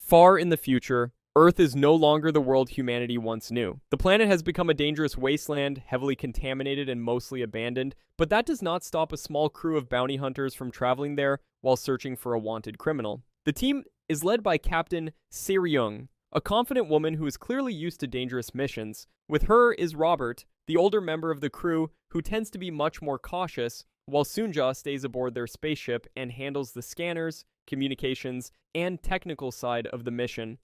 Far in the future, Earth is no longer the world humanity once knew. The planet has become a dangerous wasteland, heavily contaminated and mostly abandoned, but that does not stop a small crew of bounty hunters from traveling there while searching for a wanted criminal. The team is led by Captain Seryung, a confident woman who is clearly used to dangerous missions. With her is Robert, the older member of the crew who tends to be much more cautious, while Sunja stays aboard their spaceship and handles the scanners, communications, and technical side of the mission.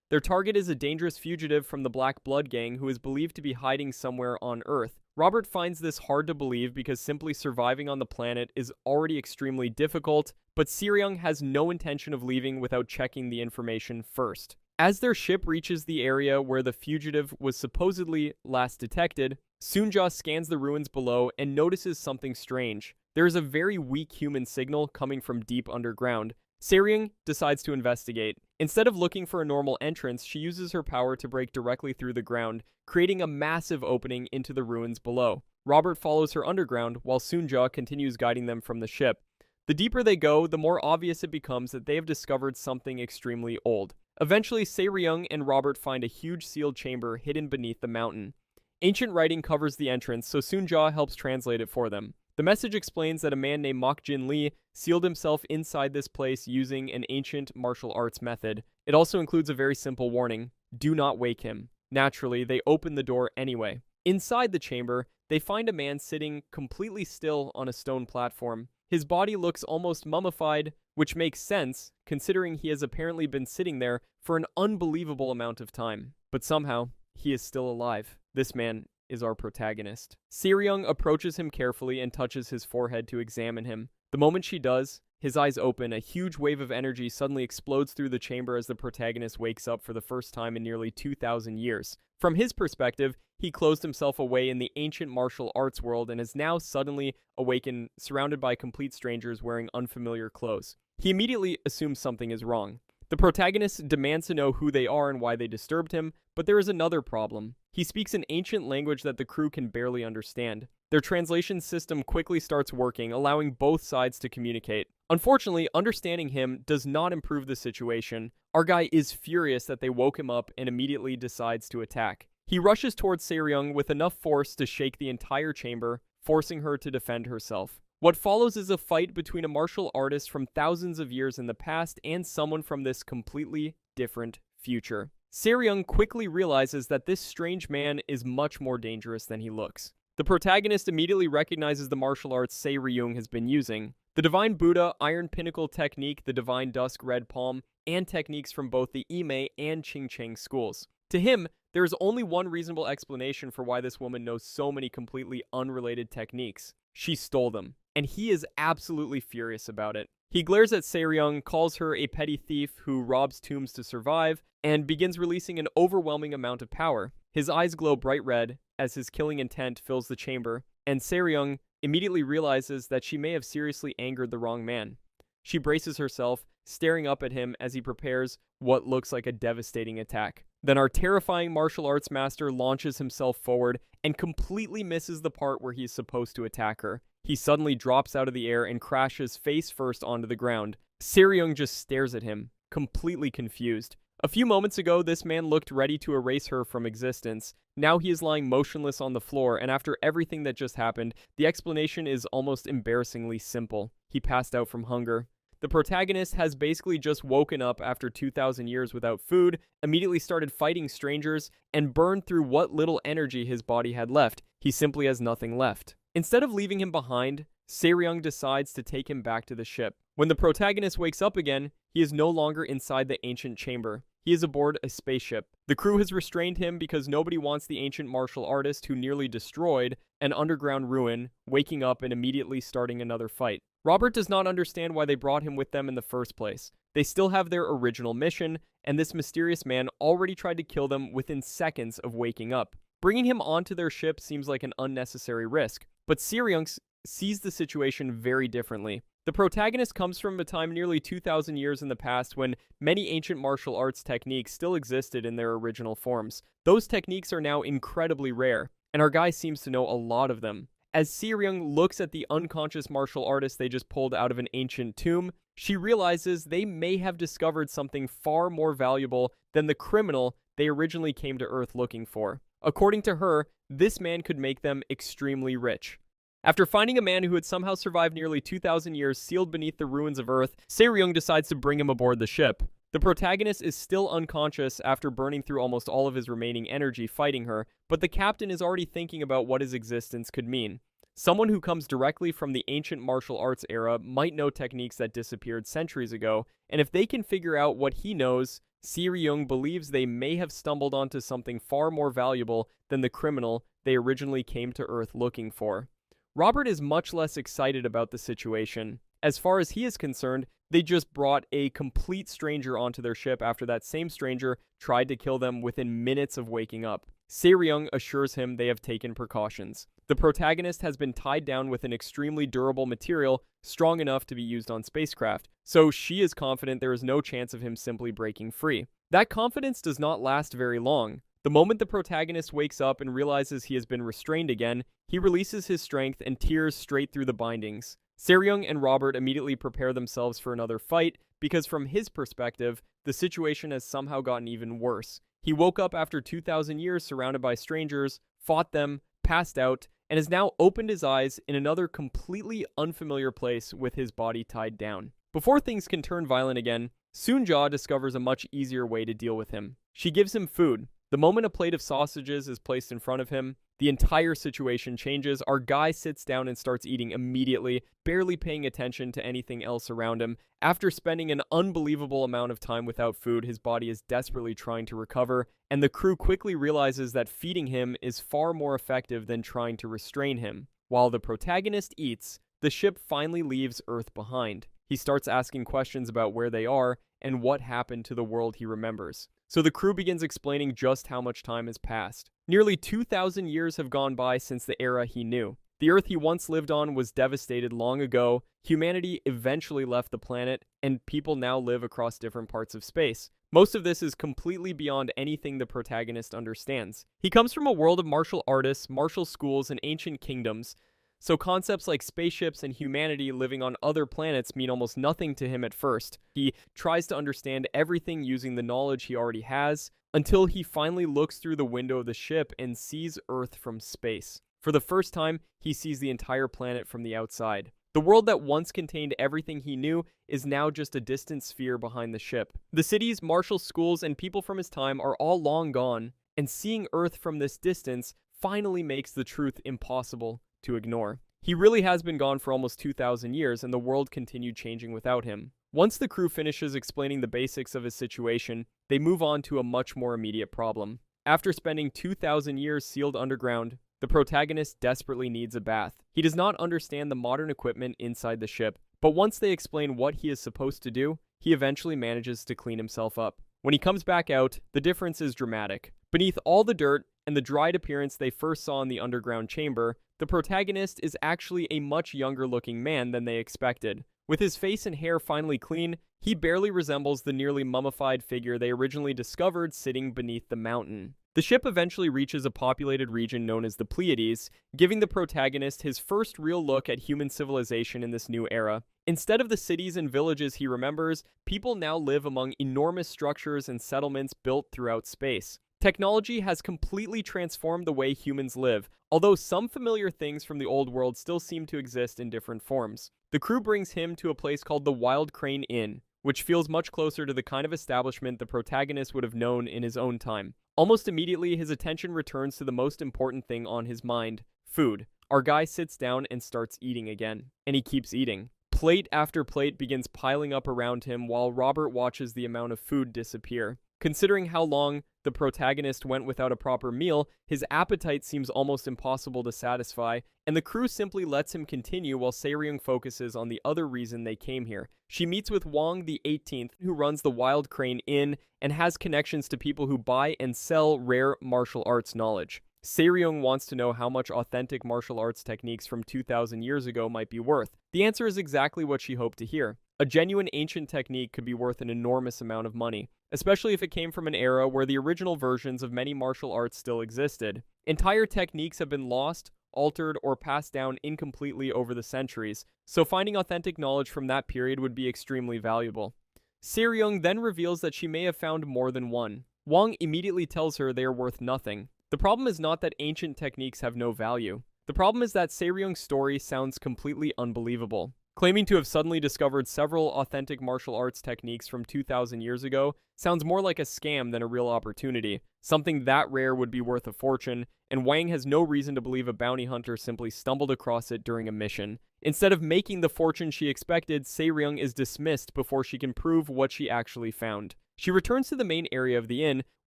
Their target is a dangerous fugitive from the Black Blood Gang who is believed to be hiding somewhere on Earth. Robert finds this hard to believe because simply surviving on the planet is already extremely difficult, but Seryung has no intention of leaving without checking the information first. As their ship reaches the area where the fugitive was supposedly last detected, Sunja scans the ruins below and notices something strange. There is a very weak human signal coming from deep underground. Seryung decides to investigate. Instead of looking for a normal entrance, she uses her power to break directly through the ground, creating a massive opening into the ruins below. Robert follows her underground, while Sunja continues guiding them from the ship. The deeper they go, the more obvious it becomes that they have discovered something extremely old. Eventually, Seryung and Robert find a huge sealed chamber hidden beneath the mountain. Ancient writing covers the entrance, so Sunja helps translate it for them. The message explains that a man named Mokjin Lee sealed himself inside this place using an ancient martial arts method. It also includes a very simple warning: do not wake him. Naturally, they open the door anyway. Inside the chamber, they find a man sitting completely still on a stone platform. His body looks almost mummified, which makes sense, considering he has apparently been sitting there for an unbelievable amount of time. But somehow, he is still alive. This man is our protagonist. Seryung approaches him carefully and touches his forehead to examine him. The moment she does, his eyes open. A huge wave of energy suddenly explodes through the chamber as the protagonist wakes up for the first time in nearly 2,000 years. From his perspective, he closed himself away in the ancient martial arts world and is now suddenly awakened, surrounded by complete strangers wearing unfamiliar clothes. He immediately assumes something is wrong. The protagonist demands to know who they are and why they disturbed him, but there is another problem. He speaks an ancient language that the crew can barely understand. Their translation system quickly starts working, allowing both sides to communicate. Unfortunately, understanding him does not improve the situation. Our guy is furious that they woke him up and immediately decides to attack. He rushes towards Seryung with enough force to shake the entire chamber, forcing her to defend herself. What follows is a fight between a martial artist from thousands of years in the past and someone from this completely different future. Seryung quickly realizes that this strange man is much more dangerous than he looks. The protagonist immediately recognizes the martial arts Seryung has been using. The Divine Buddha, Iron Pinnacle technique, the Divine Dusk Red Palm, and techniques from both the Ime and Ching Cheng schools. To him, there is only one reasonable explanation for why this woman knows so many completely unrelated techniques. She stole them, and he is absolutely furious about it. He glares at Seryung, calls her a petty thief who robs tombs to survive, and begins releasing an overwhelming amount of power. His eyes glow bright red as his killing intent fills the chamber, and Seryung immediately realizes that she may have seriously angered the wrong man. She braces herself, staring up at him as he prepares what looks like a devastating attack. Then our terrifying martial arts master launches himself forward and completely misses the part where he is supposed to attack her. He suddenly drops out of the air and crashes face first onto the ground. Seryung just stares at him, completely confused. A few moments ago, this man looked ready to erase her from existence. Now he is lying motionless on the floor, and after everything that just happened, the explanation is almost embarrassingly simple. He passed out from hunger. The protagonist has basically just woken up after 2,000 years without food, immediately started fighting strangers, and burned through what little energy his body had left. He simply has nothing left. Instead of leaving him behind, Seryung decides to take him back to the ship. When the protagonist wakes up again, he is no longer inside the ancient chamber. He is aboard a spaceship. The crew has restrained him because nobody wants the ancient martial artist who nearly destroyed an underground ruin, waking up and immediately starting another fight. Robert does not understand why they brought him with them in the first place. They still have their original mission, and this mysterious man already tried to kill them within seconds of waking up. Bringing him onto their ship seems like an unnecessary risk, but Seryung sees the situation very differently. The protagonist comes from a time nearly 2,000 years in the past when many ancient martial arts techniques still existed in their original forms. Those techniques are now incredibly rare, and our guy seems to know a lot of them. As Seryung looks at the unconscious martial artist they just pulled out of an ancient tomb, she realizes they may have discovered something far more valuable than the criminal they originally came to Earth looking for. According to her, this man could make them extremely rich. After finding a man who had somehow survived nearly 2,000 years sealed beneath the ruins of Earth, Se-ryung decides to bring him aboard the ship. The protagonist is still unconscious after burning through almost all of his remaining energy fighting her, but the captain is already thinking about what his existence could mean. Someone who comes directly from the ancient martial arts era might know techniques that disappeared centuries ago, and if they can figure out what he knows, Se-ryung believes they may have stumbled onto something far more valuable than the criminal they originally came to Earth looking for. Robert is much less excited about the situation. As far as he is concerned, they just brought a complete stranger onto their ship after that same stranger tried to kill them within minutes of waking up. Se-ryung assures him they have taken precautions. The protagonist has been tied down with an extremely durable material strong enough to be used on spacecraft, so she is confident there is no chance of him simply breaking free. That confidence does not last very long. The moment the protagonist wakes up and realizes he has been restrained again, he releases his strength and tears straight through the bindings. Se-ryung and Robert immediately prepare themselves for another fight because from his perspective, the situation has somehow gotten even worse. He woke up after 2,000 years surrounded by strangers, fought them, passed out, and has now opened his eyes in another completely unfamiliar place with his body tied down. Before things can turn violent again, Soon-ja discovers a much easier way to deal with him. She gives him food. The moment a plate of sausages is placed in front of him, the entire situation changes. Our guy sits down and starts eating immediately, barely paying attention to anything else around him. After spending an unbelievable amount of time without food, his body is desperately trying to recover, and the crew quickly realizes that feeding him is far more effective than trying to restrain him. While the protagonist eats, the ship finally leaves Earth behind. He starts asking questions about where they are and what happened to the world he remembers. So the crew begins explaining just how much time has passed. Nearly 2,000 years have gone by since the era he knew. The Earth he once lived on was devastated long ago, humanity eventually left the planet, and people now live across different parts of space. Most of this is completely beyond anything the protagonist understands. He comes from a world of martial artists, martial schools, and ancient kingdoms, so concepts like spaceships and humanity living on other planets mean almost nothing to him at first. He tries to understand everything using the knowledge he already has, until he finally looks through the window of the ship and sees Earth from space. For the first time, he sees the entire planet from the outside. The world that once contained everything he knew is now just a distant sphere behind the ship. The cities, martial schools, and people from his time are all long gone, and seeing Earth from this distance finally makes the truth impossible to ignore. He really has been gone for almost 2,000 years, and the world continued changing without him. Once the crew finishes explaining the basics of his situation, they move on to a much more immediate problem. After spending 2,000 years sealed underground, the protagonist desperately needs a bath. He does not understand the modern equipment inside the ship, but once they explain what he is supposed to do, he eventually manages to clean himself up. When he comes back out, the difference is dramatic. Beneath all the dirt and the dried appearance they first saw in the underground chamber, the protagonist is actually a much younger looking man than they expected. With his face and hair finally clean, he barely resembles the nearly mummified figure they originally discovered sitting beneath the mountain. The ship eventually reaches a populated region known as the Pleiades, giving the protagonist his first real look at human civilization in this new era. Instead of the cities and villages he remembers, people now live among enormous structures and settlements built throughout space. Technology has completely transformed the way humans live, although some familiar things from the old world still seem to exist in different forms. The crew brings him to a place called the Wild Crane Inn, which feels much closer to the kind of establishment the protagonist would have known in his own time. Almost immediately, his attention returns to the most important thing on his mind: food. Our guy sits down and starts eating again, and he keeps eating. Plate after plate begins piling up around him while Robert watches the amount of food disappear. Considering how long the protagonist went without a proper meal, his appetite seems almost impossible to satisfy, and the crew simply lets him continue while Se-ryung focuses on the other reason they came here. She meets with Wong the 18th, who runs the Wild Crane Inn and has connections to people who buy and sell rare martial arts knowledge. Se-ryung wants to know how much authentic martial arts techniques from 2,000 years ago might be worth. The answer is exactly what she hoped to hear. A genuine ancient technique could be worth an enormous amount of money, especially if it came from an era where the original versions of many martial arts still existed. Entire techniques have been lost altered, or passed down incompletely over the centuries, so finding authentic knowledge from that period would be extremely valuable. Se-ryung then reveals that she may have found more than one. Wang immediately tells her they are worth nothing. The problem is not that ancient techniques have no value. The problem is that Se-ryung's story sounds completely unbelievable. Claiming to have suddenly discovered several authentic martial arts techniques from 2,000 years ago sounds more like a scam than a real opportunity. Something that rare would be worth a fortune, and Wang has no reason to believe a bounty hunter simply stumbled across it during a mission. Instead of making the fortune she expected, Se-ryung is dismissed before she can prove what she actually found. She returns to the main area of the inn,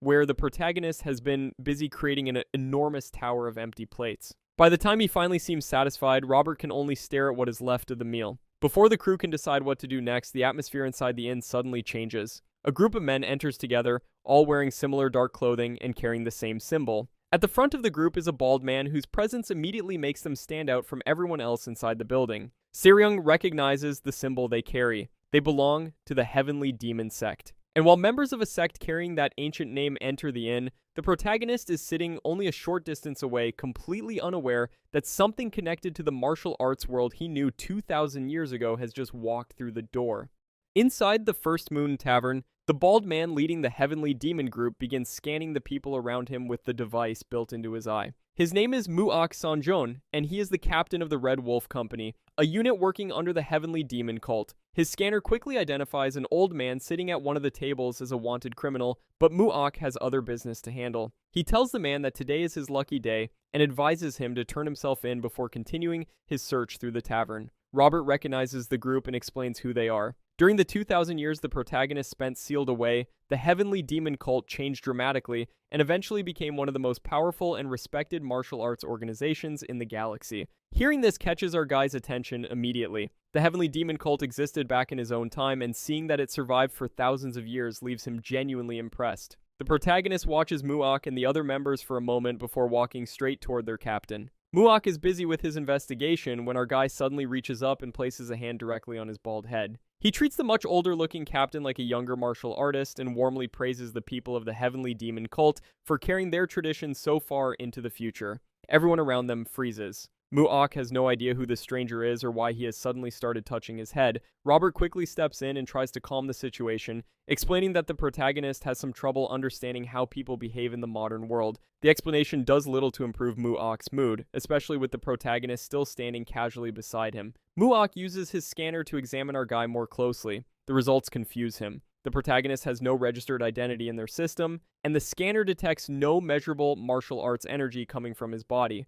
where the protagonist has been busy creating an enormous tower of empty plates. By the time he finally seems satisfied, Robert can only stare at what is left of the meal. Before the crew can decide what to do next, the atmosphere inside the inn suddenly changes. A group of men enters together, all wearing similar dark clothing and carrying the same symbol. At the front of the group is a bald man whose presence immediately makes them stand out from everyone else inside the building. Se-ryung recognizes the symbol they carry. They belong to the Heavenly Demon Sect. And while members of a sect carrying that ancient name enter the inn, the protagonist is sitting only a short distance away, completely unaware that something connected to the martial arts world he knew 2,000 years ago has just walked through the door. Inside the First Moon Tavern, the bald man leading the Heavenly Demon group begins scanning the people around him with the device built into his eye. His name is Muak Sanjon, and he is the captain of the Red Wolf Company, a unit working under the Heavenly Demon cult. His scanner quickly identifies an old man sitting at one of the tables as a wanted criminal, but Muak has other business to handle. He tells the man that today is his lucky day, and advises him to turn himself in before continuing his search through the tavern. Robert recognizes the group and explains who they are. During the 2,000 years the protagonist spent sealed away, the Heavenly Demon cult changed dramatically and eventually became one of the most powerful and respected martial arts organizations in the galaxy. Hearing this catches our guy's attention immediately. The Heavenly Demon cult existed back in his own time, and seeing that it survived for thousands of years leaves him genuinely impressed. The protagonist watches Muak and the other members for a moment before walking straight toward their captain. Muak is busy with his investigation when our guy suddenly reaches up and places a hand directly on his bald head. He treats the much older-looking captain like a younger martial artist and warmly praises the people of the Heavenly Demon cult for carrying their traditions so far into the future. Everyone around them freezes. Muak has no idea who the stranger is or why he has suddenly started touching his head. Robert quickly steps in and tries to calm the situation, explaining that the protagonist has some trouble understanding how people behave in the modern world. The explanation does little to improve Muak's mood, especially with the protagonist still standing casually beside him. Muak uses his scanner to examine our guy more closely. The results confuse him. The protagonist has no registered identity in their system, and the scanner detects no measurable martial arts energy coming from his body.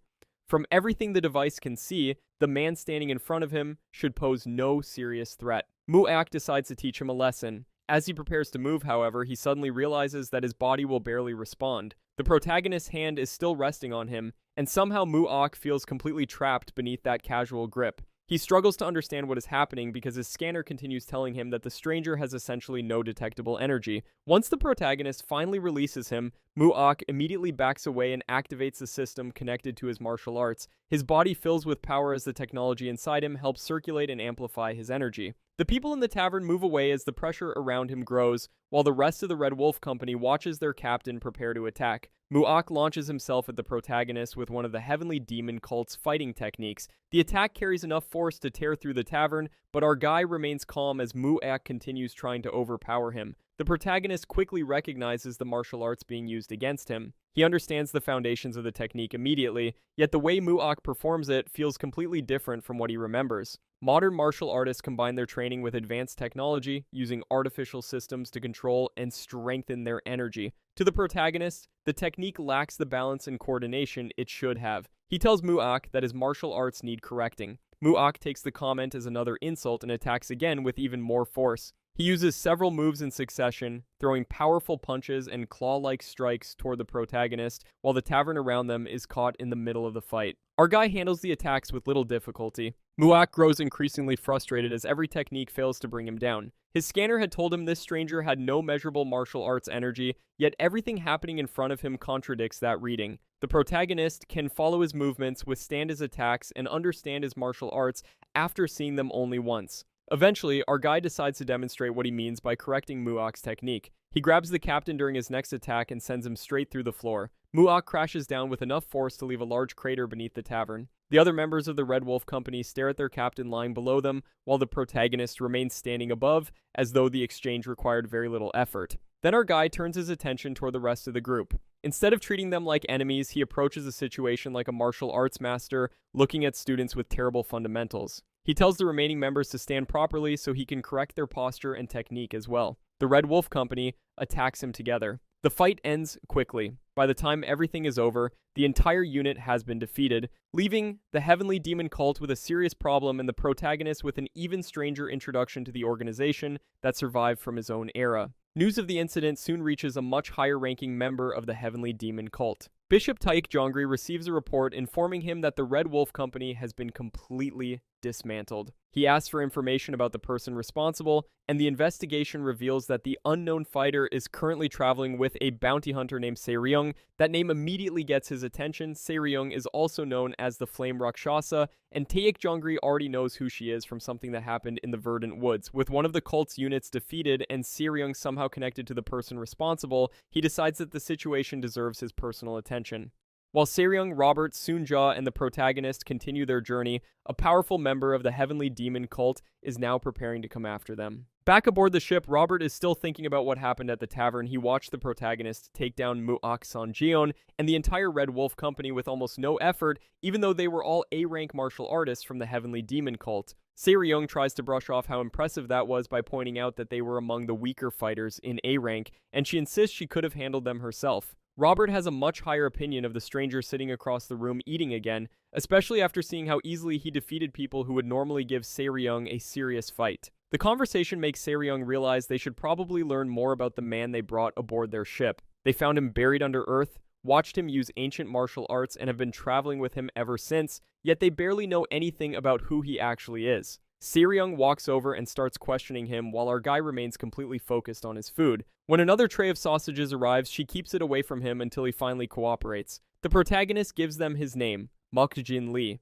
From everything the device can see, the man standing in front of him should pose no serious threat. Muak decides to teach him a lesson. As he prepares to move, however, he suddenly realizes that his body will barely respond. The protagonist's hand is still resting on him, and somehow Muak feels completely trapped beneath that casual grip. He struggles to understand what is happening because his scanner continues telling him that the stranger has essentially no detectable energy. Once the protagonist finally releases him, Muak immediately backs away and activates the system connected to his martial arts. His body fills with power as the technology inside him helps circulate and amplify his energy. The people in the tavern move away as the pressure around him grows, while the rest of the Red Wolf Company watches their captain prepare to attack. Muak launches himself at the protagonist with one of the Heavenly Demon cult's fighting techniques. The attack carries enough force to tear through the tavern, but our guy remains calm as Muak continues trying to overpower him. The protagonist quickly recognizes the martial arts being used against him. He understands the foundations of the technique immediately, yet the way Muak performs it feels completely different from what he remembers. Modern martial artists combine their training with advanced technology, using artificial systems to control and strengthen their energy. To the protagonist, the technique lacks the balance and coordination it should have. He tells Muak that his martial arts need correcting. Muak takes the comment as another insult and attacks again with even more force. He uses several moves in succession, throwing powerful punches and claw-like strikes toward the protagonist, while the tavern around them is caught in the middle of the fight. Our guy handles the attacks with little difficulty. Muak grows increasingly frustrated as every technique fails to bring him down. His scanner had told him this stranger had no measurable martial arts energy, yet everything happening in front of him contradicts that reading. The protagonist can follow his movements, withstand his attacks, and understand his martial arts after seeing them only once. Eventually, our guy decides to demonstrate what he means by correcting Muak's technique. He grabs the captain during his next attack and sends him straight through the floor. Muak crashes down with enough force to leave a large crater beneath the tavern. The other members of the Red Wolf Company stare at their captain lying below them, while the protagonist remains standing above, as though the exchange required very little effort. Then our guy turns his attention toward the rest of the group. Instead of treating them like enemies, he approaches the situation like a martial arts master, looking at students with terrible fundamentals. He tells the remaining members to stand properly so he can correct their posture and technique as well. The Red Wolf Company attacks him together. The fight ends quickly. By the time everything is over, the entire unit has been defeated, leaving the Heavenly Demon Cult with a serious problem and the protagonist with an even stranger introduction to the organization that survived from his own era. News of the incident soon reaches a much higher-ranking member of the Heavenly Demon Cult. Bishop Taik Jongri receives a report informing him that the Red Wolf Company has been completely dismantled. He asks for information about the person responsible, and the investigation reveals that the unknown fighter is currently traveling with a bounty hunter named Seryung. That name immediately gets his attention. Seryung is also known as the Flame Rakshasa, and Taik Jongri already knows who she is from something that happened in the Verdant Woods. With one of the cult's units defeated and Seryung somehow connected to the person responsible, he decides that the situation deserves his personal attention. While Seryung, Robert, Soonja, and the protagonist continue their journey, a powerful member of the Heavenly Demon Cult is now preparing to come after them. Back aboard the ship, Robert is still thinking about what happened at the tavern. He watched the protagonist take down Muak Sanjeon and the entire Red Wolf Company with almost no effort, even though they were all A-rank martial artists from the Heavenly Demon Cult. Seryung tries to brush off how impressive that was by pointing out that they were among the weaker fighters in A-rank, and she insists she could have handled them herself. Robert has a much higher opinion of the stranger sitting across the room eating again, especially after seeing how easily he defeated people who would normally give Seryung a serious fight. The conversation makes Seryung realize they should probably learn more about the man they brought aboard their ship. They found him buried under earth, watched him use ancient martial arts, and have been traveling with him ever since, yet they barely know anything about who he actually is. Seryung walks over and starts questioning him while our guy remains completely focused on his food. When another tray of sausages arrives, she keeps it away from him until he finally cooperates. The protagonist gives them his name, Mokjin Lee.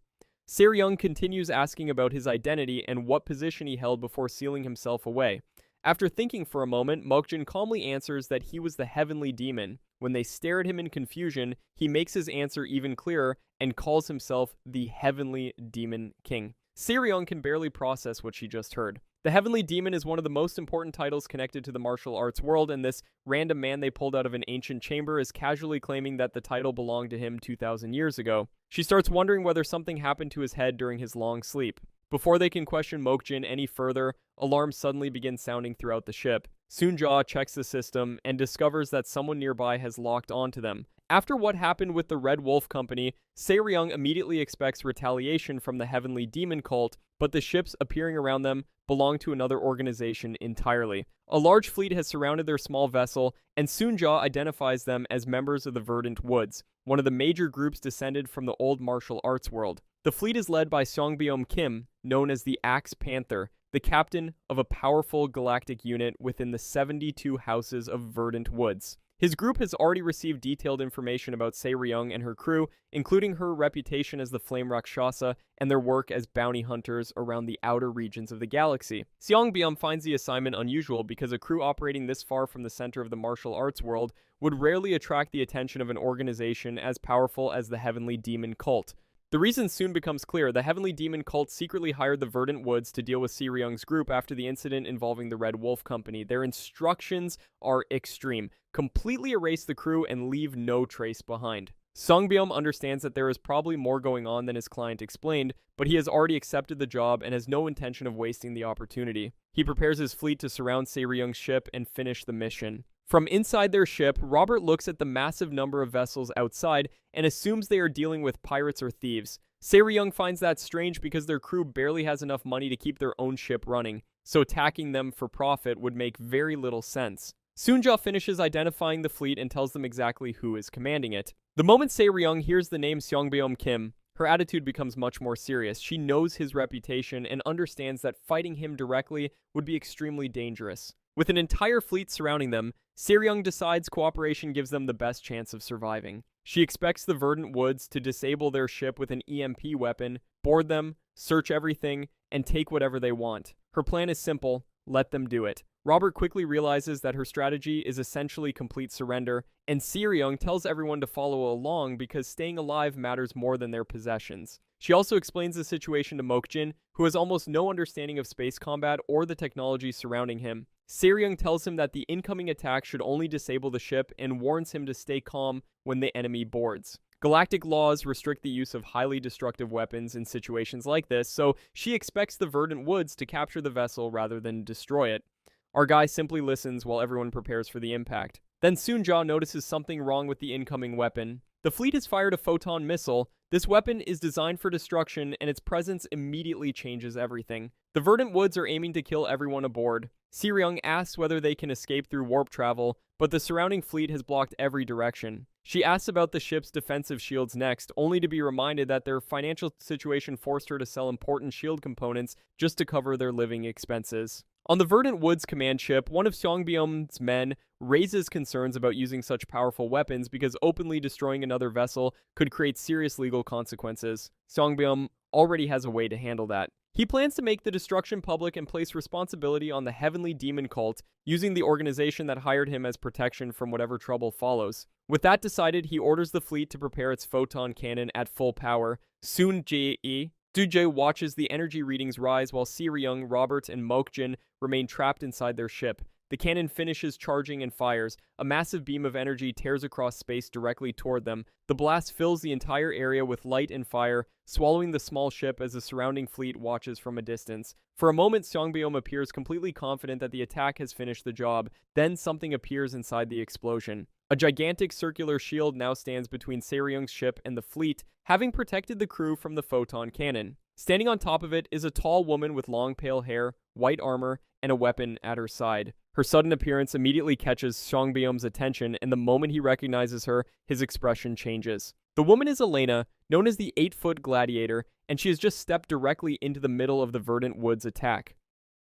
Seryung continues asking about his identity and what position he held before sealing himself away. After thinking for a moment, Mokjin calmly answers that he was the Heavenly Demon. When they stare at him in confusion, he makes his answer even clearer and calls himself the Heavenly Demon King. Seryung can barely process what she just heard. The Heavenly Demon is one of the most important titles connected to the martial arts world, and this random man they pulled out of an ancient chamber is casually claiming that the title belonged to him 2,000 years ago. She starts wondering whether something happened to his head during his long sleep. Before they can question Mokjin any further, alarms suddenly begin sounding throughout the ship. Soonja checks the system and discovers that someone nearby has locked onto them. After what happened with the Red Wolf Company, Seryung immediately expects retaliation from the Heavenly Demon Cult, but the ships appearing around them belong to another organization entirely. A large fleet has surrounded their small vessel, and Soonja identifies them as members of the Verdant Woods, one of the major groups descended from the old martial arts world. The fleet is led by Seongbyum Kim, known as the Axe Panther, the captain of a powerful galactic unit within the 72 houses of Verdant Woods. His group has already received detailed information about Seryung and her crew, including her reputation as the Flame Rakshasa and their work as bounty hunters around the outer regions of the galaxy. Seongbyum finds the assignment unusual because a crew operating this far from the center of the martial arts world would rarely attract the attention of an organization as powerful as the Heavenly Demon Cult. The reason soon becomes clear. The Heavenly Demon Cult secretly hired the Verdant Woods to deal with Seryung's group after the incident involving the Red Wolf Company. Their instructions are extreme. Completely erase the crew and leave no trace behind. Seongbyum understands that there is probably more going on than his client explained, but he has already accepted the job and has no intention of wasting the opportunity. He prepares his fleet to surround Seryung's ship and finish the mission. From inside their ship, Robert looks at the massive number of vessels outside and assumes they are dealing with pirates or thieves. Seryung finds that strange because their crew barely has enough money to keep their own ship running, so attacking them for profit would make very little sense. Soonja finishes identifying the fleet and tells them exactly who is commanding it. The moment Seryung hears the name Seongbyum Kim, her attitude becomes much more serious. She knows his reputation and understands that fighting him directly would be extremely dangerous. With an entire fleet surrounding them, Seryung decides cooperation gives them the best chance of surviving. She expects the Verdant Woods to disable their ship with an EMP weapon, board them, search everything, and take whatever they want. Her plan is simple: let them do it. Robert quickly realizes that her strategy is essentially complete surrender, and Seryung tells everyone to follow along because staying alive matters more than their possessions. She also explains the situation to Mokjin, who has almost no understanding of space combat or the technology surrounding him. Seryung tells him that the incoming attack should only disable the ship and warns him to stay calm when the enemy boards. Galactic laws restrict the use of highly destructive weapons in situations like this, so she expects the Verdant Woods to capture the vessel rather than destroy it. Our guy simply listens while everyone prepares for the impact. Then Soonja notices something wrong with the incoming weapon. The fleet has fired a photon missile. This weapon is designed for destruction, and its presence immediately changes everything. The Verdant Woods are aiming to kill everyone aboard. Seryung asks whether they can escape through warp travel, but the surrounding fleet has blocked every direction. She asks about the ship's defensive shields next, only to be reminded that their financial situation forced her to sell important shield components just to cover their living expenses. On the Verdant Woods command ship, one of Seongbyum's men raises concerns about using such powerful weapons because openly destroying another vessel could create serious legal consequences. Seongbyum already has a way to handle that. He plans to make the destruction public and place responsibility on the Heavenly Demon Cult, using the organization that hired him as protection from whatever trouble follows. With that decided, he orders the fleet to prepare its photon cannon at full power. Soon Duje watches the energy readings rise while Seryung, Robert, and Mokjin remain trapped inside their ship. The cannon finishes charging and fires. A massive beam of energy tears across space directly toward them. The blast fills the entire area with light and fire, swallowing the small ship as the surrounding fleet watches from a distance. For a moment, Seongbyum appears completely confident that the attack has finished the job. Then something appears inside the explosion. A gigantic circular shield now stands between Seryung's ship and the fleet, having protected the crew from the photon cannon. Standing on top of it is a tall woman with long pale hair, white armor, and a weapon at her side. Her sudden appearance immediately catches Seongbyum's attention, and the moment he recognizes her, his expression changes. The woman is Elena, known as the 8-foot gladiator, and she has just stepped directly into the middle of the Verdant Woods attack.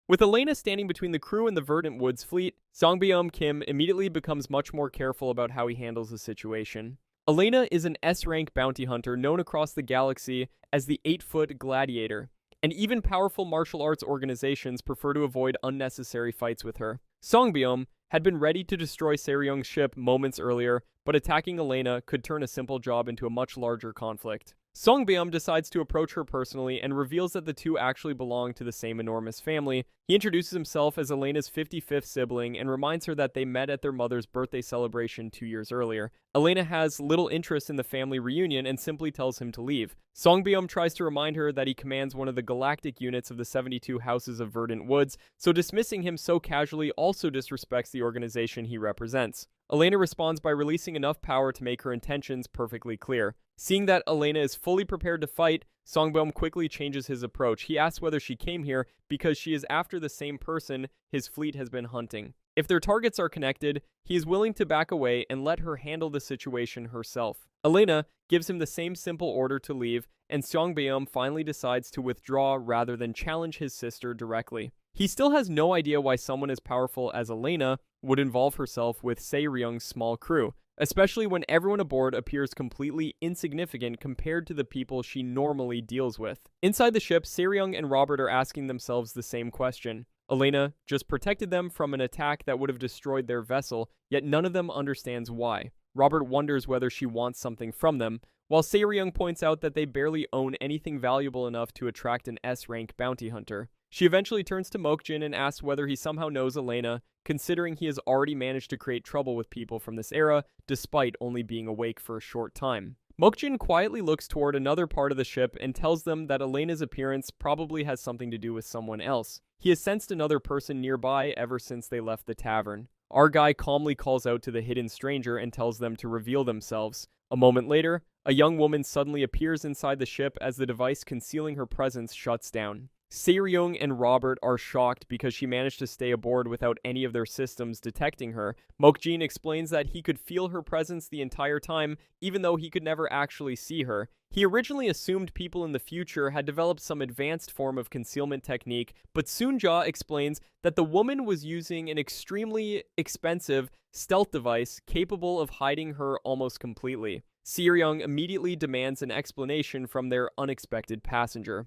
With Elena standing between the crew and the Verdant Woods fleet, Seongbyum Kim immediately becomes much more careful about how he handles the situation. Elena is an S-rank bounty hunter known across the galaxy as the 8-foot gladiator, and even powerful martial arts organizations prefer to avoid unnecessary fights with her. Seongbyum had been ready to destroy Seryung's ship moments earlier, but attacking Elena could turn a simple job into a much larger conflict. Seongbyum decides to approach her personally and reveals that the two actually belong to the same enormous family. He introduces himself as Elena's 55th sibling and reminds her that they met at their mother's birthday celebration 2 years earlier. Elena has little interest in the family reunion and simply tells him to leave. Seongbyum tries to remind her that he commands one of the galactic units of the 72 Houses of Verdant Woods, so dismissing him so casually also disrespects the organization he represents. Elena responds by releasing enough power to make her intentions perfectly clear. Seeing that Elena is fully prepared to fight, Seongbyum quickly changes his approach. He asks whether she came here because she is after the same person his fleet has been hunting. If their targets are connected, he is willing to back away and let her handle the situation herself. Elena gives him the same simple order to leave, and Seongbyum finally decides to withdraw rather than challenge his sister directly. He still has no idea why someone as powerful as Elena would involve herself with Seryung's small crew, especially when everyone aboard appears completely insignificant compared to the people she normally deals with. Inside the ship, Seryung and Robert are asking themselves the same question. Elena just protected them from an attack that would have destroyed their vessel, yet none of them understands why. Robert wonders whether she wants something from them, while Seryung points out that they barely own anything valuable enough to attract an S-rank bounty hunter. She eventually turns to Mokjin and asks whether he somehow knows Elena, considering he has already managed to create trouble with people from this era, despite only being awake for a short time. Mokjin quietly looks toward another part of the ship and tells them that Elena's appearance probably has something to do with someone else. He has sensed another person nearby ever since they left the tavern. Our guy calmly calls out to the hidden stranger and tells them to reveal themselves. A moment later, a young woman suddenly appears inside the ship as the device concealing her presence shuts down. Seryung and Robert are shocked because she managed to stay aboard without any of their systems detecting her. Mokjin explains that he could feel her presence the entire time, even though he could never actually see her. He originally assumed people in the future had developed some advanced form of concealment technique, but Soonja explains that the woman was using an extremely expensive stealth device capable of hiding her almost completely. Seryung immediately demands an explanation from their unexpected passenger.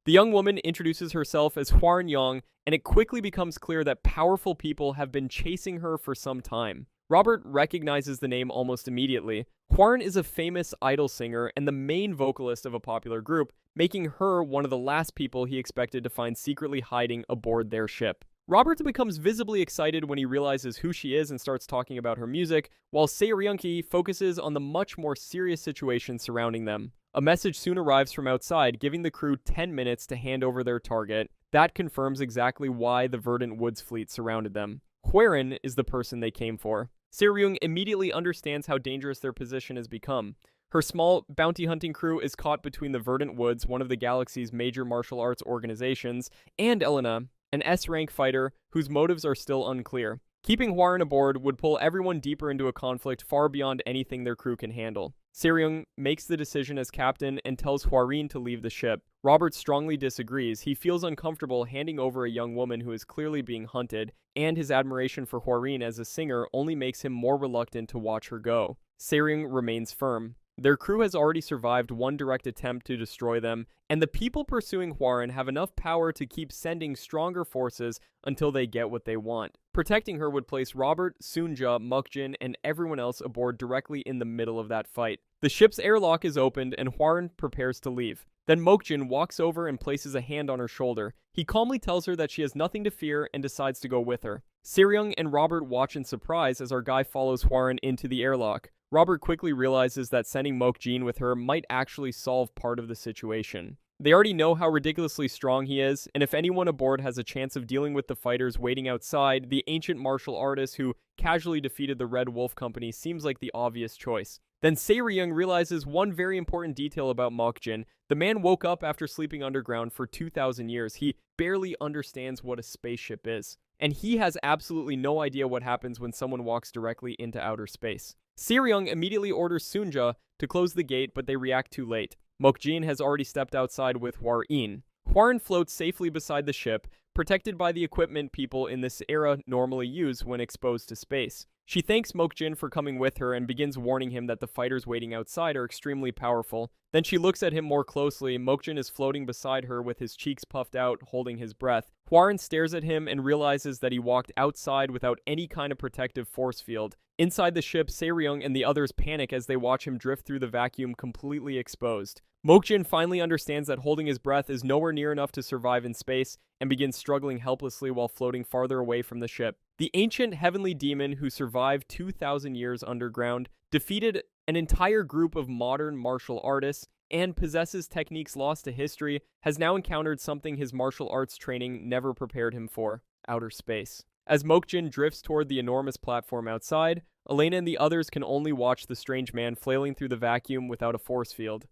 The young woman introduces herself as Hwarin Yang, and it quickly becomes clear that powerful people have been chasing her for some time. Robert recognizes the name almost immediately. Hwarin is a famous idol singer and the main vocalist of a popular group, making her one of the last people he expected to find secretly hiding aboard their ship. Robert becomes visibly excited when he realizes who she is and starts talking about her music, while Seryunki focuses on the much more serious situation surrounding them. A message soon arrives from outside, giving the crew 10 minutes to hand over their target. That confirms exactly why the Verdant Woods fleet surrounded them. Hwarin is the person they came for. Seryung immediately understands how dangerous their position has become. Her small bounty hunting crew is caught between the Verdant Woods, one of the galaxy's major martial arts organizations, and Elena, an S-rank fighter whose motives are still unclear. Keeping Hwarin aboard would pull everyone deeper into a conflict far beyond anything their crew can handle. Seryung makes the decision as captain and tells Hwarin to leave the ship. Robert strongly disagrees. He feels uncomfortable handing over a young woman who is clearly being hunted, and his admiration for Hwarin as a singer only makes him more reluctant to watch her go. Seryung remains firm. Their crew has already survived one direct attempt to destroy them, and the people pursuing Hwarin have enough power to keep sending stronger forces until they get what they want. Protecting her would place Robert, Sunja, Mukjin, and everyone else aboard directly in the middle of that fight. The ship's airlock is opened, and Hwarin prepares to leave. Then Mokjin walks over and places a hand on her shoulder. He calmly tells her that she has nothing to fear and decides to go with her. Seryung and Robert watch in surprise as our guy follows Hwarin into the airlock. Robert quickly realizes that sending Mokjin with her might actually solve part of the situation. They already know how ridiculously strong he is, and if anyone aboard has a chance of dealing with the fighters waiting outside, the ancient martial artist who casually defeated the Red Wolf Company seems like the obvious choice. Then Seryung realizes one very important detail about Mokjin. The man woke up after sleeping underground for 2,000 years. He barely understands what a spaceship is. And he has absolutely no idea what happens when someone walks directly into outer space. Seryung immediately orders Sunja to close the gate, but they react too late. Mokjin has already stepped outside with Hwarin. Hwarin floats safely beside the ship, protected by the equipment people in this era normally use when exposed to space. She thanks Mokjin for coming with her and begins warning him that the fighters waiting outside are extremely powerful. Then she looks at him more closely. Mokjin is floating beside her with his cheeks puffed out, holding his breath. Hwarin stares at him and realizes that he walked outside without any kind of protective force field. Inside the ship, Seryung and the others panic as they watch him drift through the vacuum completely exposed. Mokjin finally understands that holding his breath is nowhere near enough to survive in space and begins struggling helplessly while floating farther away from the ship. The ancient heavenly demon who survived 2,000 years underground, defeated an entire group of modern martial artists, and possesses techniques lost to history, has now encountered something his martial arts training never prepared him for: outer space. As Mokjin drifts toward the enormous platform outside, Elena and the others can only watch the strange man flailing through the vacuum without a force field.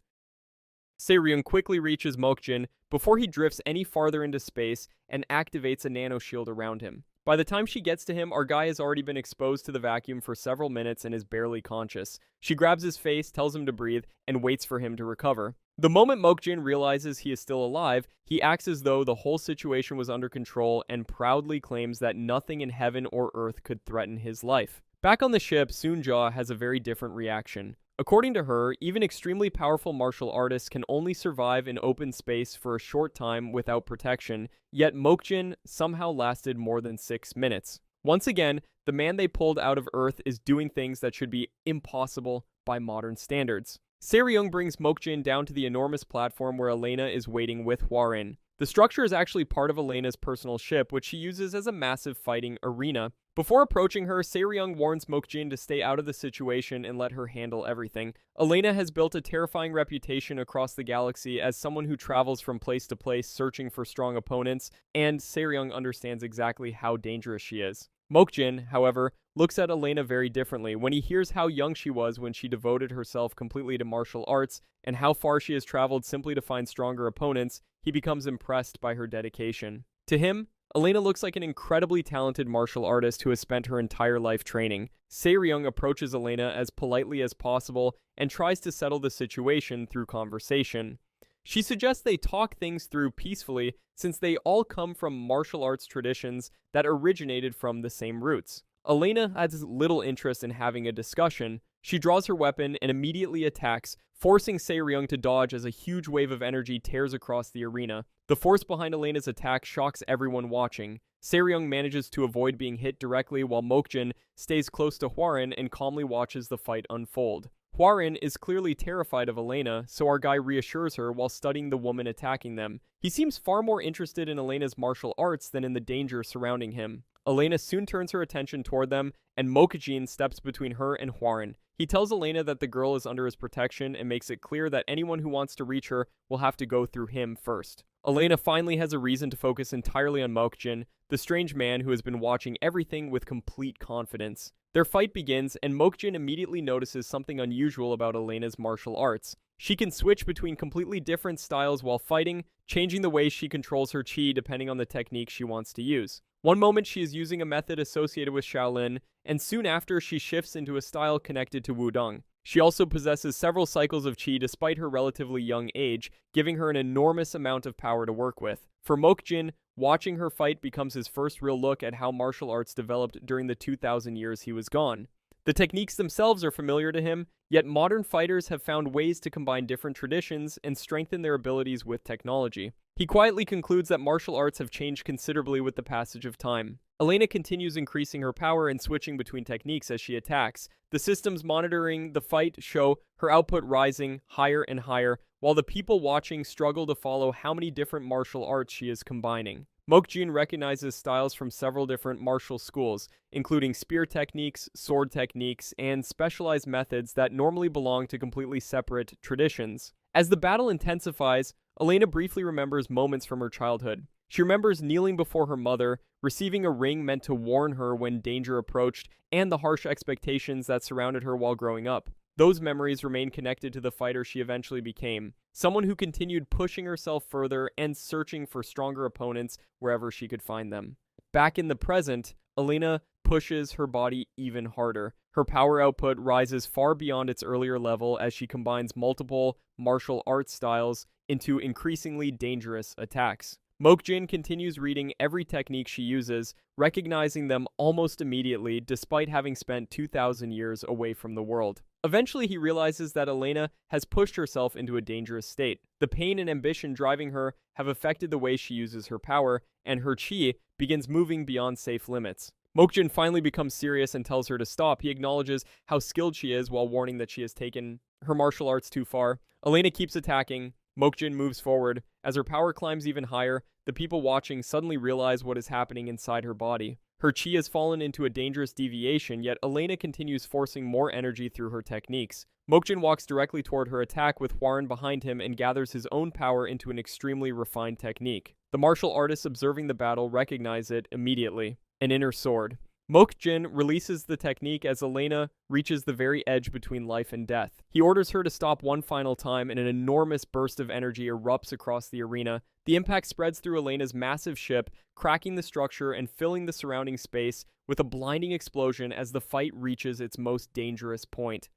Seryung quickly reaches Mokjin before he drifts any farther into space and activates a nanoshield around him. By the time she gets to him, our guy has already been exposed to the vacuum for several minutes and is barely conscious. She grabs his face, tells him to breathe, and waits for him to recover. The moment Mokjin realizes he is still alive, he acts as though the whole situation was under control and proudly claims that nothing in heaven or earth could threaten his life. Back on the ship, Sunja has a very different reaction. According to her, even extremely powerful martial artists can only survive in open space for a short time without protection, yet Mokjin somehow lasted more than 6 minutes. Once again, the man they pulled out of Earth is doing things that should be impossible by modern standards. Seryung brings Mokjin down to the enormous platform where Elena is waiting with Hwarin. The structure is actually part of Elena's personal ship, which she uses as a massive fighting arena. Before approaching her, Seryung warns Mokjin to stay out of the situation and let her handle everything. Elena has built a terrifying reputation across the galaxy as someone who travels from place to place searching for strong opponents, and Seryung understands exactly how dangerous she is. Mokjin, however, looks at Elena very differently. When he hears how young she was when she devoted herself completely to martial arts and how far she has traveled simply to find stronger opponents, he becomes impressed by her dedication. To him, Elena looks like an incredibly talented martial artist who has spent her entire life training. Seryung approaches Elena as politely as possible and tries to settle the situation through conversation. She suggests they talk things through peacefully since they all come from martial arts traditions that originated from the same roots. Elena has little interest in having a discussion. She draws her weapon and immediately attacks, forcing Se-ryung to dodge as a huge wave of energy tears across the arena. The force behind Elena's attack shocks everyone watching. Se-ryung manages to avoid being hit directly while Mokjin stays close to Hwarin and calmly watches the fight unfold. Hwarin is clearly terrified of Elena, so our guy reassures her while studying the woman attacking them. He seems far more interested in Elena's martial arts than in the danger surrounding him. Elena soon turns her attention toward them, and Mokjin steps between her and Hwarin. He tells Elena that the girl is under his protection and makes it clear that anyone who wants to reach her will have to go through him first. Elena finally has a reason to focus entirely on Mokjin, the strange man who has been watching everything with complete confidence. Their fight begins, and Mokjin immediately notices something unusual about Elena's martial arts. She can switch between completely different styles while fighting, changing the way she controls her chi depending on the technique she wants to use. One moment she is using a method associated with Shaolin, and soon after she shifts into a style connected to Wudong. She also possesses several cycles of chi despite her relatively young age, giving her an enormous amount of power to work with. For Mokjin, watching her fight becomes his first real look at how martial arts developed during the 2,000 years he was gone. The techniques themselves are familiar to him, yet modern fighters have found ways to combine different traditions and strengthen their abilities with technology. He quietly concludes that martial arts have changed considerably with the passage of time. Elena continues increasing her power and switching between techniques as she attacks. The systems monitoring the fight show her output rising higher and higher, while the people watching struggle to follow how many different martial arts she is combining. Mokjin recognizes styles from several different martial schools, including spear techniques, sword techniques, and specialized methods that normally belong to completely separate traditions. As the battle intensifies, Elena briefly remembers moments from her childhood. She remembers kneeling before her mother, receiving a ring meant to warn her when danger approached, and the harsh expectations that surrounded her while growing up. Those memories remain connected to the fighter she eventually became, someone who continued pushing herself further and searching for stronger opponents wherever she could find them. Back in the present, Elena pushes her body even harder. Her power output rises far beyond its earlier level as she combines multiple martial arts styles into increasingly dangerous attacks. Mokjin continues reading every technique she uses, recognizing them almost immediately despite having spent 2,000 years away from the world. Eventually, he realizes that Elena has pushed herself into a dangerous state. The pain and ambition driving her have affected the way she uses her power, and her chi begins moving beyond safe limits. Mokjin finally becomes serious and tells her to stop. He acknowledges how skilled she is while warning that she has taken her martial arts too far. Elena keeps attacking. Mokjin moves forward. As her power climbs even higher, the people watching suddenly realize what is happening inside her body. Her chi has fallen into a dangerous deviation, yet Elena continues forcing more energy through her techniques. Mokjin walks directly toward her attack with Hwarin behind him and gathers his own power into an extremely refined technique. The martial artists observing the battle recognize it immediately. An inner sword. Mokjin releases the technique as Elena reaches the very edge between life and death. He orders her to stop one final time, and an enormous burst of energy erupts across the arena. The impact spreads through Elena's massive ship, cracking the structure and filling the surrounding space with a blinding explosion as the fight reaches its most dangerous point.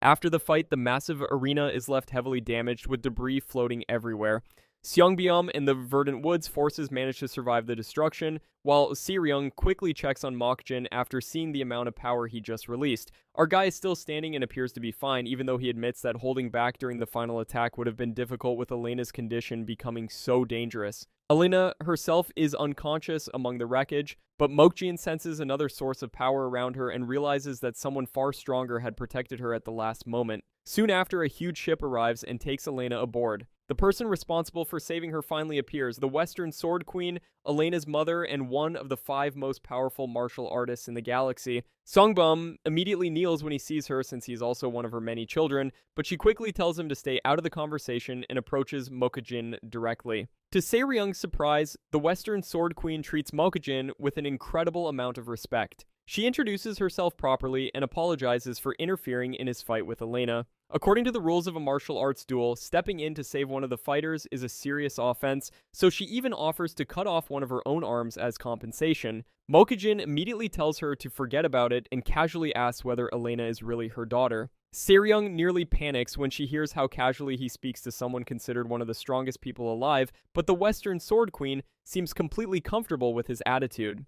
After the fight, the massive arena is left heavily damaged with debris floating everywhere. Seongbyum and the Verdant Woods forces manage to survive the destruction, while Se-ryung quickly checks on Mokjin after seeing the amount of power he just released. Our guy is still standing and appears to be fine, even though he admits that holding back during the final attack would have been difficult with Elena's condition becoming so dangerous. Elena herself is unconscious among the wreckage, but Mokjin senses another source of power around her and realizes that someone far stronger had protected her at the last moment. Soon after, a huge ship arrives and takes Elena aboard. The person responsible for saving her finally appears, the Western Sword Queen, Elena's mother, and one of the 5 most powerful martial artists in the galaxy. Seongbum immediately kneels when he sees her since he is also one of her many children, but she quickly tells him to stay out of the conversation and approaches Mokjin directly. To Se-ryung's surprise, the Western Sword Queen treats Mokjin with an incredible amount of respect. She introduces herself properly and apologizes for interfering in his fight with Elena. According to the rules of a martial arts duel, stepping in to save one of the fighters is a serious offense, so she even offers to cut off one of her own arms as compensation. Mokjin immediately tells her to forget about it and casually asks whether Elena is really her daughter. Se-ryung nearly panics when she hears how casually he speaks to someone considered one of the strongest people alive, but the Western Sword Queen seems completely comfortable with his attitude.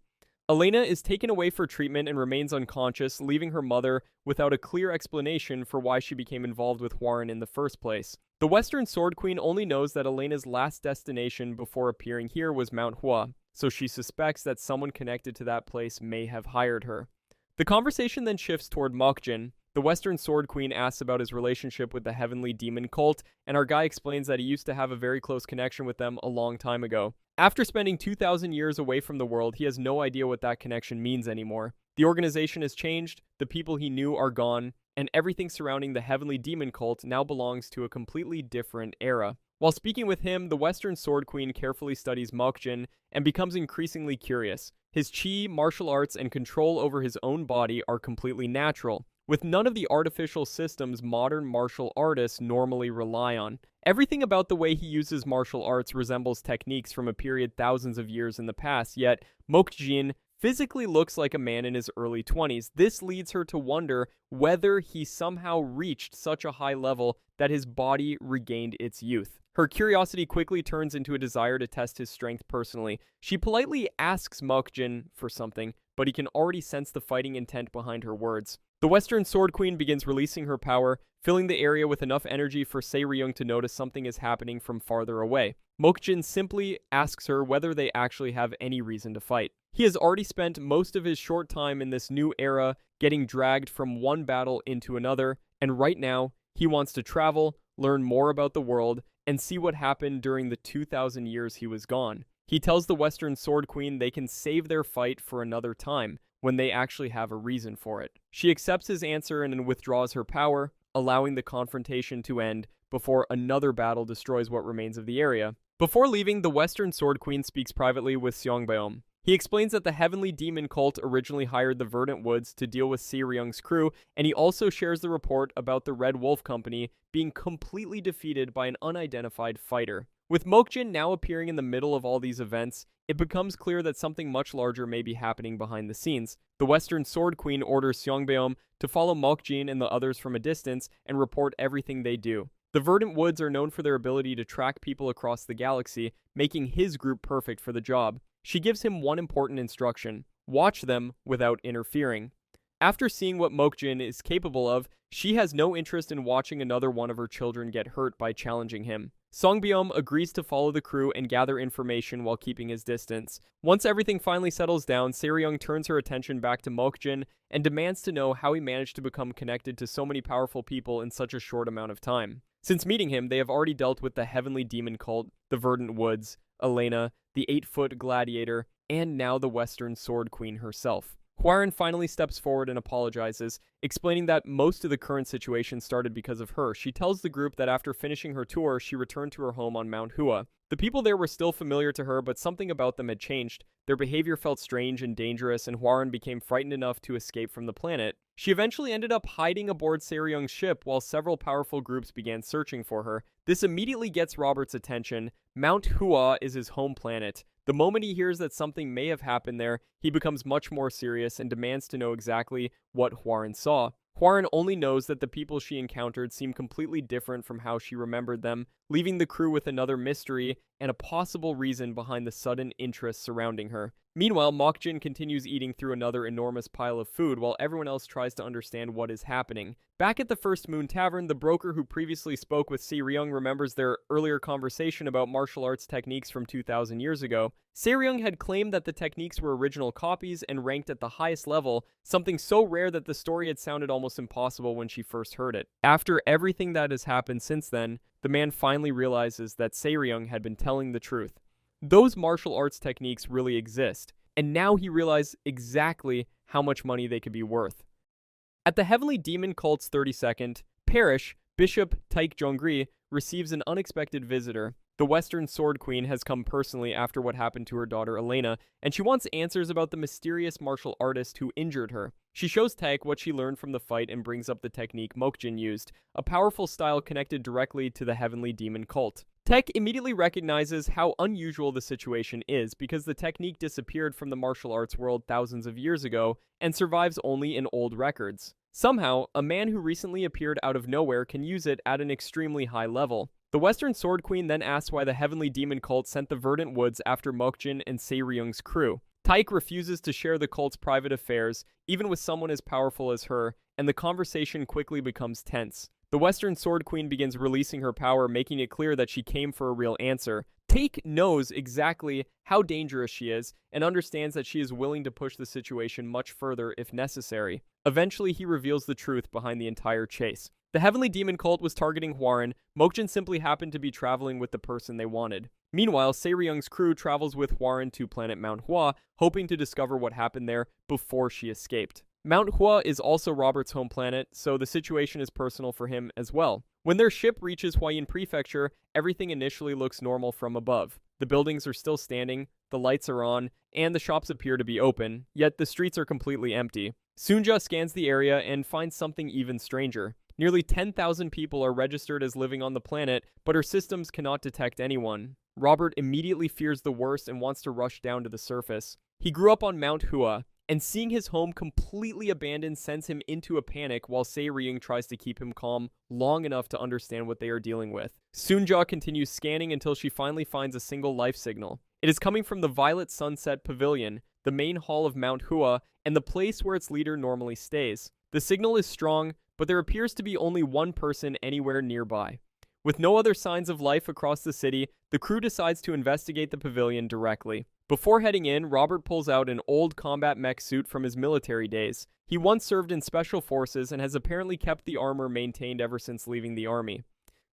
Elena is taken away for treatment and remains unconscious, leaving her mother without a clear explanation for why she became involved with Hwarin in the first place. The Western Sword Queen only knows that Elena's last destination before appearing here was Manhwa, so she suspects that someone connected to that place may have hired her. The conversation then shifts toward Mokjin. The Western Sword Queen asks about his relationship with the Heavenly Demon Cult, and our guy explains that he used to have a very close connection with them a long time ago. After spending 2,000 years away from the world, he has no idea what that connection means anymore. The organization has changed, the people he knew are gone, and everything surrounding the Heavenly Demon Cult now belongs to a completely different era. While speaking with him, the Western Sword Queen carefully studies Mokjin and becomes increasingly curious. His chi, martial arts, and control over his own body are completely natural, with none of the artificial systems modern martial artists normally rely on. Everything about the way he uses martial arts resembles techniques from a period thousands of years in the past, yet Mokjin physically looks like a man in his early 20s. This leads her to wonder whether he somehow reached such a high level that his body regained its youth. Her curiosity quickly turns into a desire to test his strength personally. She politely asks Mokjin for something, but he can already sense the fighting intent behind her words. The Western Sword Queen begins releasing her power, filling the area with enough energy for Se-ryung to notice something is happening from farther away. Mokjin simply asks her whether they actually have any reason to fight. He has already spent most of his short time in this new era getting dragged from one battle into another, and right now, he wants to travel, learn more about the world, and see what happened during the 2,000 years he was gone. He tells the Western Sword Queen they can save their fight for another time, when they actually have a reason for it. She accepts his answer and withdraws her power, allowing the confrontation to end before another battle destroys what remains of the area. Before leaving, the Western Sword Queen speaks privately with Seongbeom. He explains that the Heavenly Demon Cult originally hired the Verdant Woods to deal with Se-ryung's crew, and he also shares the report about the Red Wolf Company being completely defeated by an unidentified fighter. With Mokjin now appearing in the middle of all these events, it becomes clear that something much larger may be happening behind the scenes. The Western Sword Queen orders Seongbeom to follow Mokjin and the others from a distance and report everything they do. The Verdant Woods are known for their ability to track people across the galaxy, making his group perfect for the job. She gives him one important instruction: watch them without interfering. After seeing what Mokjin is capable of, she has no interest in watching another one of her children get hurt by challenging him. Seongbeom agrees to follow the crew and gather information while keeping his distance. Once everything finally settles down, Se-ryung turns her attention back to Mokjin and demands to know how he managed to become connected to so many powerful people in such a short amount of time. Since meeting him, they have already dealt with the Heavenly Demon Cult, the Verdant Woods, Elena, the 8-foot gladiator, and now the Western Sword Queen herself. Hwarin finally steps forward and apologizes, explaining that most of the current situation started because of her. She tells the group that after finishing her tour, she returned to her home on Mount Hua. The people there were still familiar to her, but something about them had changed. Their behavior felt strange and dangerous, and Hwarin became frightened enough to escape from the planet. She eventually ended up hiding aboard Se-ryung's ship while several powerful groups began searching for her. This immediately gets Robert's attention. Mount Hua is his home planet. The moment he hears that something may have happened there, he becomes much more serious and demands to know exactly what Hwarin saw. Hwarin only knows that the people she encountered seem completely different from how she remembered them, leaving the crew with another mystery and a possible reason behind the sudden interest surrounding her. Meanwhile, Mokjin continues eating through another enormous pile of food while everyone else tries to understand what is happening. Back at the First Moon Tavern, the broker who previously spoke with Se-ryung remembers their earlier conversation about martial arts techniques from 2,000 years ago. Se-ryung had claimed that the techniques were original copies and ranked at the highest level, something so rare that the story had sounded almost impossible when she first heard it. After everything that has happened since then, the man finally realizes that Se-ryung had been telling the truth. Those martial arts techniques really exist, and now he realized exactly how much money they could be worth. At the Heavenly Demon Cult's 32nd parish, Bishop Taek Jongri receives an unexpected visitor. The Western Sword Queen has come personally after what happened to her daughter Elena, and she wants answers about the mysterious martial artist who injured her. She shows Taek what she learned from the fight and brings up the technique Mokjin used, a powerful style connected directly to the Heavenly Demon Cult. Taek immediately recognizes how unusual the situation is because the technique disappeared from the martial arts world thousands of years ago and survives only in old records. Somehow, a man who recently appeared out of nowhere can use it at an extremely high level. The Western Sword Queen then asks why the Heavenly Demon Cult sent the Verdant Woods after Mokjin and Se-ryung's crew. Taik refuses to share the cult's private affairs, even with someone as powerful as her, and the conversation quickly becomes tense. The Western Sword Queen begins releasing her power, making it clear that she came for a real answer. Taik knows exactly how dangerous she is, and understands that she is willing to push the situation much further if necessary. Eventually, he reveals the truth behind the entire chase. The Heavenly Demon cult was targeting Hwarin. Mokjin simply happened to be traveling with the person they wanted. Meanwhile, Se-ryung's crew travels with Hwarin to planet Manhwa, hoping to discover what happened there before she escaped. Manhwa is also Robert's home planet, so the situation is personal for him as well. When their ship reaches Hwayin Prefecture, everything initially looks normal from above. The buildings are still standing, the lights are on, and the shops appear to be open, yet the streets are completely empty. Sunja scans the area and finds something even stranger. Nearly 10,000 people are registered as living on the planet, but her systems cannot detect anyone. Robert immediately fears the worst and wants to rush down to the surface. He grew up on Mount Hua, and seeing his home completely abandoned sends him into a panic while Se-ryung tries to keep him calm long enough to understand what they are dealing with. Sunja continues scanning until she finally finds a single life signal. It is coming from the Violet Sunset Pavilion, the main hall of Mount Hua, and the place where its leader normally stays. The signal is strong, but there appears to be only one person anywhere nearby. With no other signs of life across the city, the crew decides to investigate the pavilion directly. Before heading in, Robert pulls out an old combat mech suit from his military days. He once served in special forces and has apparently kept the armor maintained ever since leaving the army.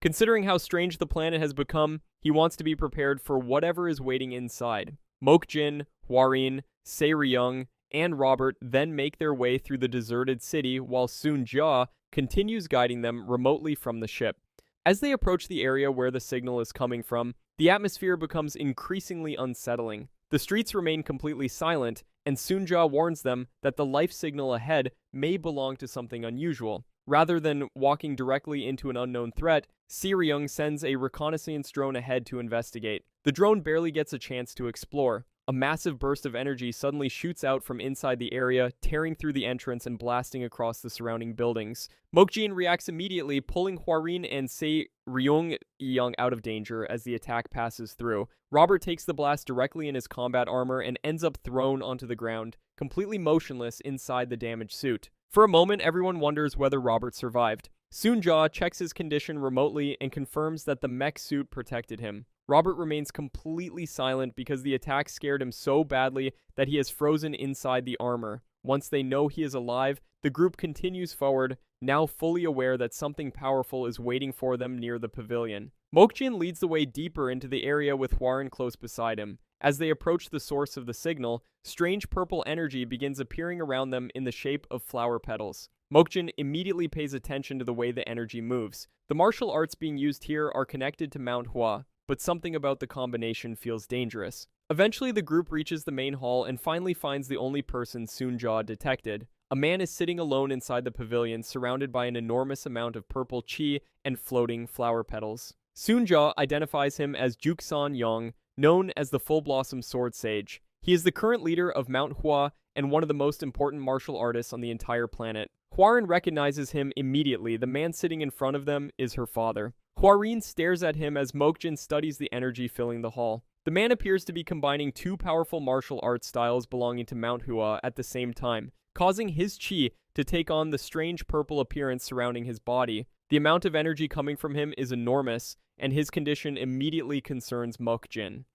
Considering how strange the planet has become, he wants to be prepared for whatever is waiting inside. Mokjin, Hwarin, Se-ryung, and Robert then make their way through the deserted city while Sunja continues guiding them remotely from the ship. As they approach the area where the signal is coming from, the atmosphere becomes increasingly unsettling. The streets remain completely silent, and Sunja warns them that the life signal ahead may belong to something unusual. Rather than walking directly into an unknown threat, Se-ryung sends a reconnaissance drone ahead to investigate. The drone barely gets a chance to explore. A massive burst of energy suddenly shoots out from inside the area, tearing through the entrance and blasting across the surrounding buildings. Mokjin reacts immediately, pulling Hwarin and Se-ryung out of danger as the attack passes through. Robert takes the blast directly in his combat armor and ends up thrown onto the ground, completely motionless inside the damaged suit. For a moment, everyone wonders whether Robert survived. Sunja checks his condition remotely and confirms that the mech suit protected him. Robert remains completely silent because the attack scared him so badly that he is frozen inside the armor. Once they know he is alive, the group continues forward, now fully aware that something powerful is waiting for them near the pavilion. Mokjin leads the way deeper into the area with Hwarin close beside him. As they approach the source of the signal, strange purple energy begins appearing around them in the shape of flower petals. Mokjin immediately pays attention to the way the energy moves. The martial arts being used here are connected to Mount Hua, but something about the combination feels dangerous. Eventually, the group reaches the main hall and finally finds the only person Sunja detected. A man is sitting alone inside the pavilion, surrounded by an enormous amount of purple chi and floating flower petals. Sunja identifies him as Juksan Yong, known as the Full Blossom Sword Sage. He is the current leader of Mount Hua and one of the most important martial artists on the entire planet. Hwarin recognizes him immediately. The man sitting in front of them is her father. Hwarin stares at him as Mokjin studies the energy filling the hall. The man appears to be combining two powerful martial arts styles belonging to Mount Hua at the same time, causing his chi to take on the strange purple appearance surrounding his body. The amount of energy coming from him is enormous, and his condition immediately concerns Mokjin.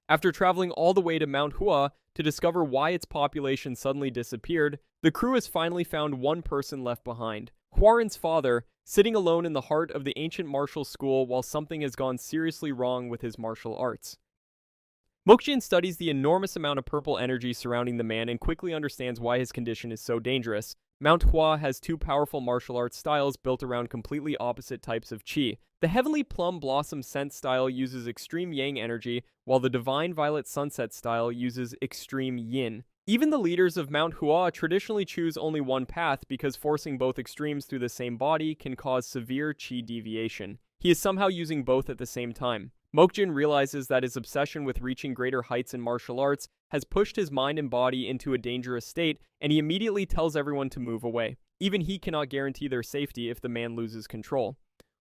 After traveling all the way to Mount Hua to discover why its population suddenly disappeared, the crew has finally found one person left behind. Hwarin's father, sitting alone in the heart of the ancient martial school while something has gone seriously wrong with his martial arts. Mokjin studies the enormous amount of purple energy surrounding the man and quickly understands why his condition is so dangerous. Mount Hua has two powerful martial arts styles built around completely opposite types of chi. The Heavenly Plum Blossom Scent style uses extreme yang energy, while the Divine Violet Sunset style uses extreme yin. Even the leaders of Mount Hua traditionally choose only one path because forcing both extremes through the same body can cause severe chi deviation. He is somehow using both at the same time. Mokjin realizes that his obsession with reaching greater heights in martial arts has pushed his mind and body into a dangerous state, and he immediately tells everyone to move away. Even he cannot guarantee their safety if the man loses control.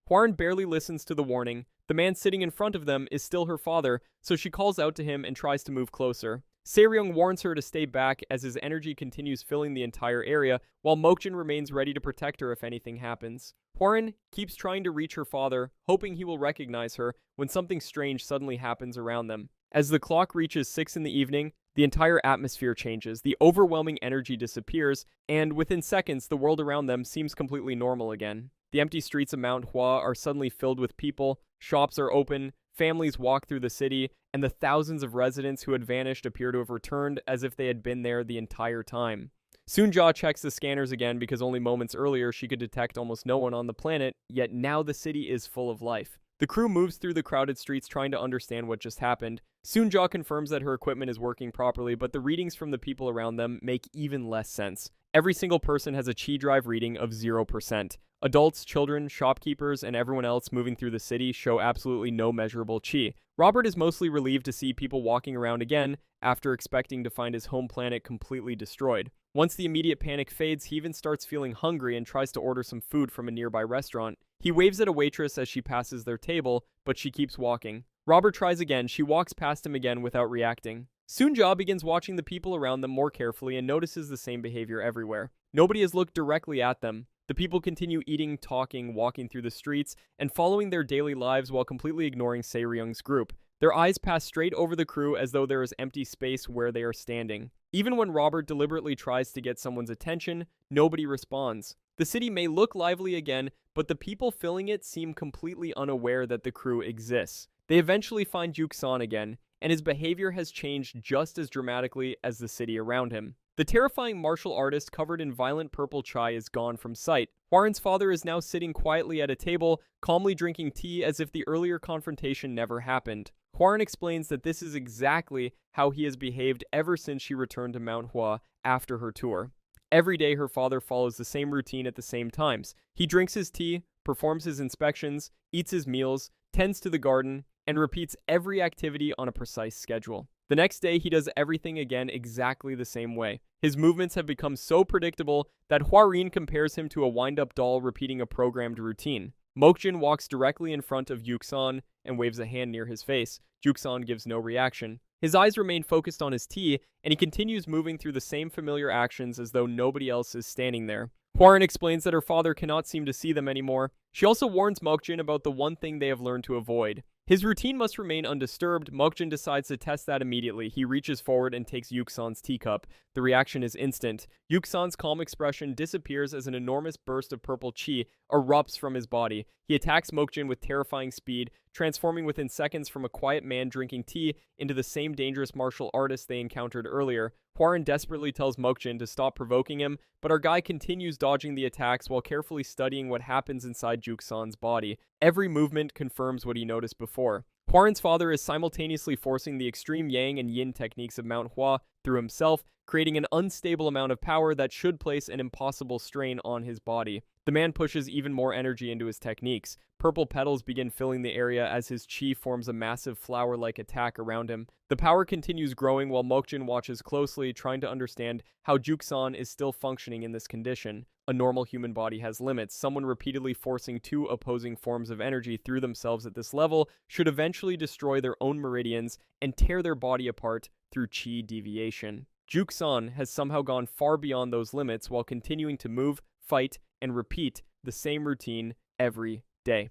Hwarin barely listens to the warning. The man sitting in front of them is still her father, so she calls out to him and tries to move closer. Se-ryung warns her to stay back as his energy continues filling the entire area, while Mokjin remains ready to protect her if anything happens. Hwarin keeps trying to reach her father, hoping he will recognize her, when something strange suddenly happens around them. As the clock reaches 6 in the evening, the entire atmosphere changes, the overwhelming energy disappears, and within seconds, the world around them seems completely normal again. The empty streets of Manhwa are suddenly filled with people, shops are open, families walk through the city, and the thousands of residents who had vanished appear to have returned as if they had been there the entire time. Soonja checks the scanners again because only moments earlier she could detect almost no one on the planet, yet now the city is full of life. The crew moves through the crowded streets trying to understand what just happened. Soonja confirms that her equipment is working properly, but the readings from the people around them make even less sense. Every single person has a chi drive reading of 0%. Adults, children, shopkeepers, and everyone else moving through the city show absolutely no measurable chi. Robert is mostly relieved to see people walking around again after expecting to find his home planet completely destroyed. Once the immediate panic fades, he even starts feeling hungry and tries to order some food from a nearby restaurant. He waves at a waitress as she passes their table, but she keeps walking. Robert tries again. She walks past him again without reacting. Soonja begins watching the people around them more carefully and notices the same behavior everywhere. Nobody has looked directly at them. The people continue eating, talking, walking through the streets, and following their daily lives while completely ignoring Se-ryung's group. Their eyes pass straight over the crew as though there is empty space where they are standing. Even when Robert deliberately tries to get someone's attention, nobody responds. The city may look lively again, but the people filling it seem completely unaware that the crew exists. They eventually find Yuk-san again, and his behavior has changed just as dramatically as the city around him. The terrifying martial artist covered in violent purple chai is gone from sight. Hwarin's father is now sitting quietly at a table, calmly drinking tea as if the earlier confrontation never happened. Hwarin explains that this is exactly how he has behaved ever since she returned to Manhwa after her tour. Every day her father follows the same routine at the same times. He drinks his tea, performs his inspections, eats his meals, tends to the garden, and repeats every activity on a precise schedule. The next day, he does everything again exactly the same way. His movements have become so predictable that Hwarin compares him to a wind-up doll repeating a programmed routine. Mokjin walks directly in front of Yuk-san and waves a hand near his face. Yuk-san gives no reaction. His eyes remain focused on his tea, and he continues moving through the same familiar actions as though nobody else is standing there. Hwarin explains that her father cannot seem to see them anymore. She also warns Mokjin about the one thing they have learned to avoid. His routine must remain undisturbed. Mokjin decides to test that immediately. He reaches forward and takes Yuk-san's teacup. The reaction is instant. Yuk-san's calm expression disappears as an enormous burst of purple chi erupts from his body. He attacks Mokjin with terrifying speed, transforming within seconds from a quiet man drinking tea into the same dangerous martial artist they encountered earlier. Hwarin desperately tells Mokjin to stop provoking him, but our guy continues dodging the attacks while carefully studying what happens inside Yuk-san's body. Every movement confirms what he noticed before. Hwarin's father is simultaneously forcing the extreme yang and yin techniques of Manhwa through himself, creating an unstable amount of power that should place an impossible strain on his body. The man pushes even more energy into his techniques. Purple petals begin filling the area as his chi forms a massive flower-like attack around him. The power continues growing while Mokjin watches closely, trying to understand how Yuk-san is still functioning in this condition. A normal human body has limits. Someone repeatedly forcing two opposing forms of energy through themselves at this level should eventually destroy their own meridians and tear their body apart through chi deviation. Yuk-san has somehow gone far beyond those limits while continuing to move, fight, and repeat the same routine every day.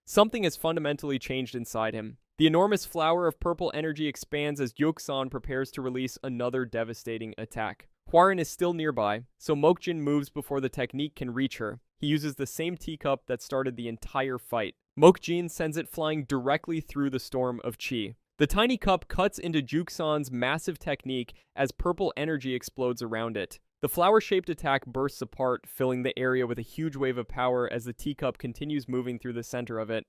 Something has fundamentally changed inside him. The enormous flower of purple energy expands as Yuk-san prepares to release another devastating attack. Hwarin is still nearby, so Mokjin moves before the technique can reach her. He uses the same teacup that started the entire fight. Mokjin sends it flying directly through the storm of chi. The tiny cup cuts into Yuk-san's massive technique as purple energy explodes around it. The flower-shaped attack bursts apart, filling the area with a huge wave of power as the teacup continues moving through the center of it.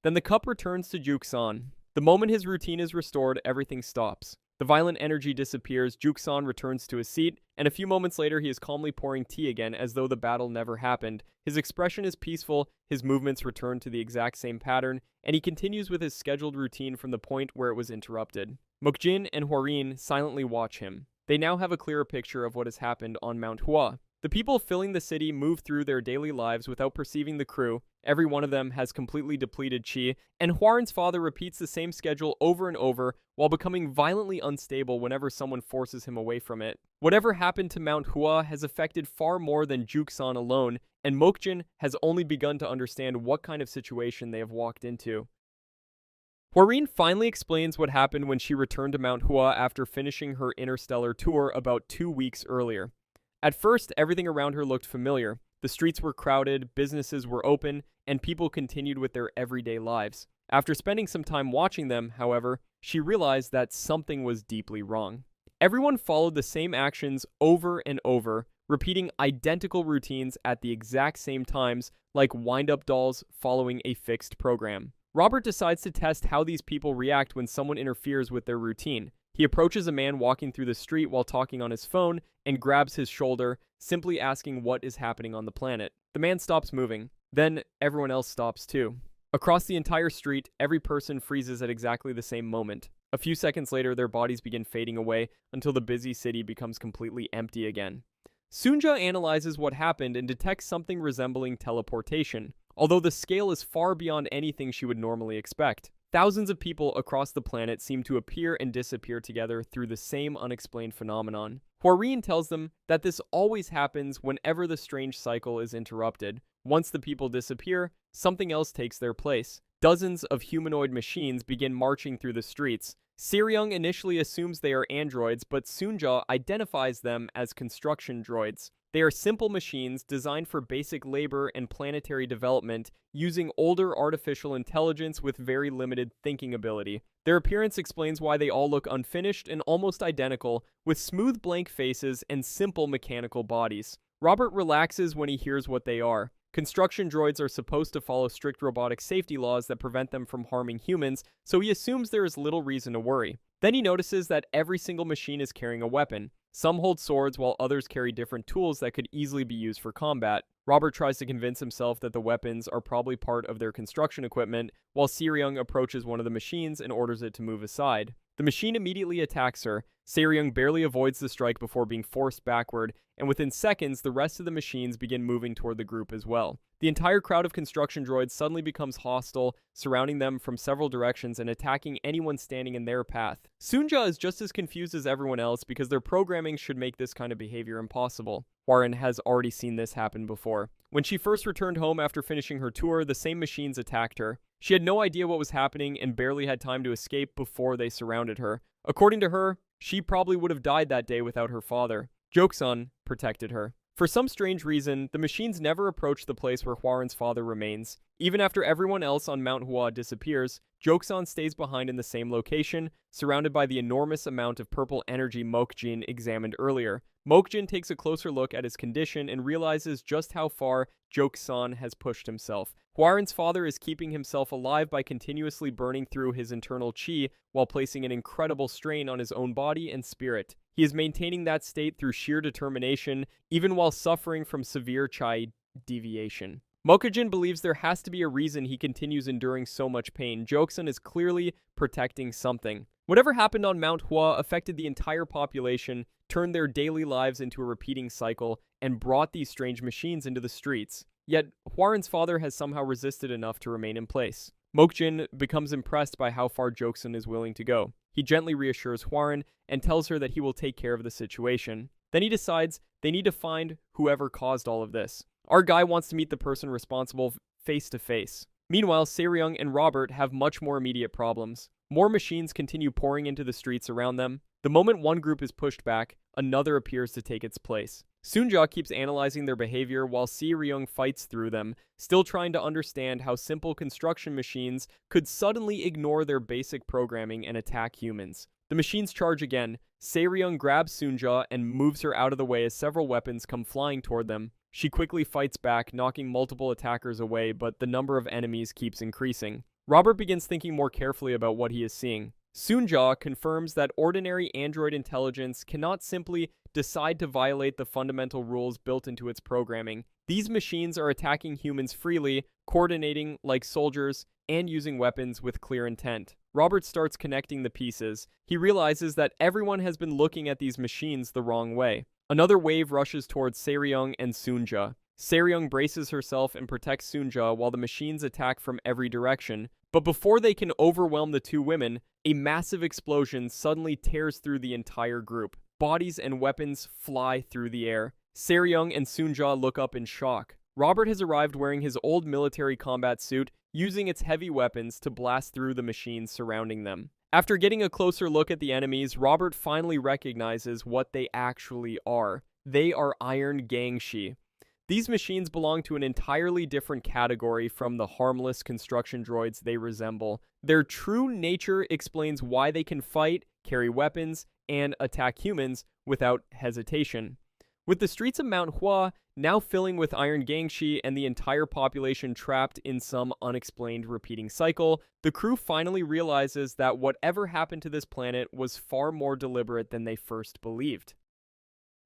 Then the cup returns to Yuk-san. The moment his routine is restored, everything stops. The violent energy disappears, Yuk-san returns to his seat, and a few moments later he is calmly pouring tea again as though the battle never happened. His expression is peaceful, his movements return to the exact same pattern, and he continues with his scheduled routine from the point where it was interrupted. Mokjin and Hwarin silently watch him. They now have a clearer picture of what has happened on Mount Hua. The The people filling the city move through their daily lives without perceiving the crew. Every one of them has completely depleted chi, and Hwarin's father repeats the same schedule over and over while becoming violently unstable whenever someone forces him away from it. Whatever happened to Mount Hua has affected far more than Juksan alone, and Mokjin has only begun to understand what kind of situation they have walked into. Hwarin finally explains what happened when she returned to Mount Hua after finishing her interstellar tour about 2 weeks earlier. At first, everything around her looked familiar. The streets were crowded, businesses were open, and people continued with their everyday lives. After spending some time watching them, however, she realized that something was deeply wrong. Everyone followed the same actions over and over, repeating identical routines at the exact same times, like wind-up dolls following a fixed program. Robert decides to test how these people react when someone interferes with their routine. He approaches a man walking through the street while talking on his phone and grabs his shoulder, simply asking what is happening on the planet. The man stops moving. Then everyone else stops too. Across the entire street, every person freezes at exactly the same moment. A few seconds later, their bodies begin fading away until the busy city becomes completely empty again. Sunja analyzes what happened and detects something resembling teleportation, although the scale is far beyond anything she would normally expect. Thousands of people across the planet seem to appear and disappear together through the same unexplained phenomenon. Hwarin tells them that this always happens whenever the strange cycle is interrupted. Once the people disappear, something else takes their place. Dozens of humanoid machines begin marching through the streets. Seryung initially assumes they are androids, but Sunja identifies them as construction droids. They are simple machines designed for basic labor and planetary development, using older artificial intelligence with very limited thinking ability. Their appearance explains why they all look unfinished and almost identical, with smooth blank faces and simple mechanical bodies. Robert relaxes when he hears what they are. Construction droids are supposed to follow strict robotic safety laws that prevent them from harming humans, so he assumes there is little reason to worry. Then he notices that every single machine is carrying a weapon. Some hold swords while others carry different tools that could easily be used for combat. Robert tries to convince himself that the weapons are probably part of their construction equipment, while Seryung approaches one of the machines and orders it to move aside. The machine immediately attacks her. Seryung barely avoids the strike before being forced backward, and within seconds, the rest of the machines begin moving toward the group as well. The entire crowd of construction droids suddenly becomes hostile, surrounding them from several directions and attacking anyone standing in their path. Sunja is just as confused as everyone else because their programming should make this kind of behavior impossible. Hwarin has already seen this happen before. When she first returned home after finishing her tour, the same machines attacked her. She had no idea what was happening and barely had time to escape before they surrounded her. According to her, she probably would have died that day without her father. Joksan protected her. For some strange reason, the machines never approach the place where Hwarin's father remains. Even after everyone else on Mount Hua disappears, Joksan stays behind in the same location, surrounded by the enormous amount of purple energy Mokjin examined earlier. Mokjin takes a closer look at his condition and realizes just how far Joksan has pushed himself. Hwarin's father is keeping himself alive by continuously burning through his internal chi while placing an incredible strain on his own body and spirit. He is maintaining that state through sheer determination, even while suffering from severe chi deviation. Mokujin believes there has to be a reason he continues enduring so much pain. Joksan is clearly protecting something. Whatever happened on Mount Hua affected the entire population, turned their daily lives into a repeating cycle, and brought these strange machines into the streets. Yet, Hwarin's father has somehow resisted enough to remain in place. Mokjin becomes impressed by how far Joksan is willing to go. He gently reassures Hwarin and tells her that he will take care of the situation. Then he decides they need to find whoever caused all of this. Our guy wants to meet the person responsible face to face. Meanwhile, Seryung and Robert have much more immediate problems. More machines continue pouring into the streets around them. The moment one group is pushed back, another appears to take its place. Sunja keeps analyzing their behavior while Seryung fights through them, still trying to understand how simple construction machines could suddenly ignore their basic programming and attack humans. The machines charge again. Seryung grabs Sunja and moves her out of the way as several weapons come flying toward them. She quickly fights back, knocking multiple attackers away, but the number of enemies keeps increasing. Robert begins thinking more carefully about what he is seeing. Sunja confirms that ordinary android intelligence cannot simply decide to violate the fundamental rules built into its programming. These machines are attacking humans freely, coordinating like soldiers, and using weapons with clear intent. Robert starts connecting the pieces. He realizes that everyone has been looking at these machines the wrong way. Another wave rushes towards Seryung and Sunja. Seryung braces herself and protects Sunja while the machines attack from every direction, but before they can overwhelm the two women, a massive explosion suddenly tears through the entire group. Bodies and weapons fly through the air. Seryung and Sunja look up in shock. Robert has arrived wearing his old military combat suit, using its heavy weapons to blast through the machines surrounding them. After getting a closer look at the enemies, Robert finally recognizes what they actually are. They are Iron Gangshi. These machines belong to an entirely different category from the harmless construction droids they resemble. Their true nature explains why they can fight, carry weapons, and attack humans without hesitation. With the streets of Manhwa now filling with Iron Gangshi and the entire population trapped in some unexplained repeating cycle, the crew finally realizes that whatever happened to this planet was far more deliberate than they first believed.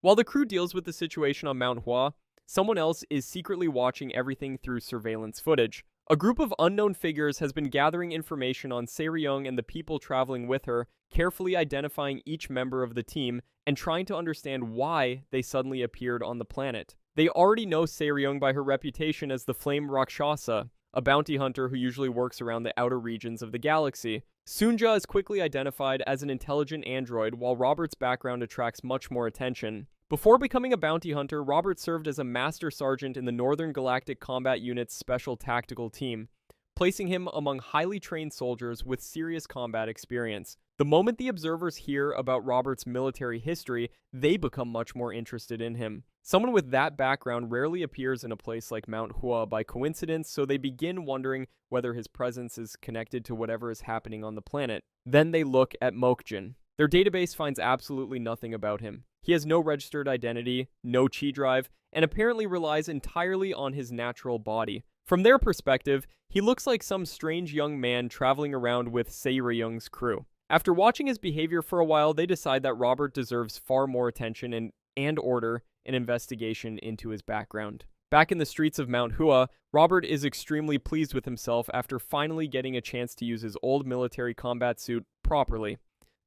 While the crew deals with the situation on Manhwa, someone else is secretly watching everything through surveillance footage. A group of unknown figures has been gathering information on Seryung and the people traveling with her, carefully identifying each member of the team and trying to understand why they suddenly appeared on the planet. They already know Seryung by her reputation as the Flame Rakshasa, a bounty hunter who usually works around the outer regions of the galaxy. Sunja is quickly identified as an intelligent android, while Robert's background attracts much more attention. Before becoming a bounty hunter, Robert served as a master sergeant in the Northern Galactic Combat Unit's Special Tactical Team, placing him among highly trained soldiers with serious combat experience. The moment the observers hear about Robert's military history, they become much more interested in him. Someone with that background rarely appears in a place like Mount Hua by coincidence, so they begin wondering whether his presence is connected to whatever is happening on the planet. Then they look at Mokjin. Their database finds absolutely nothing about him. He has no registered identity, no chi drive, and apparently relies entirely on his natural body. From their perspective, he looks like some strange young man traveling around with Seryung's crew. After watching his behavior for a while, they decide that Robert deserves far more attention and order an investigation into his background. Back in the streets of Mount Hua, Robert is extremely pleased with himself after finally getting a chance to use his old military combat suit properly.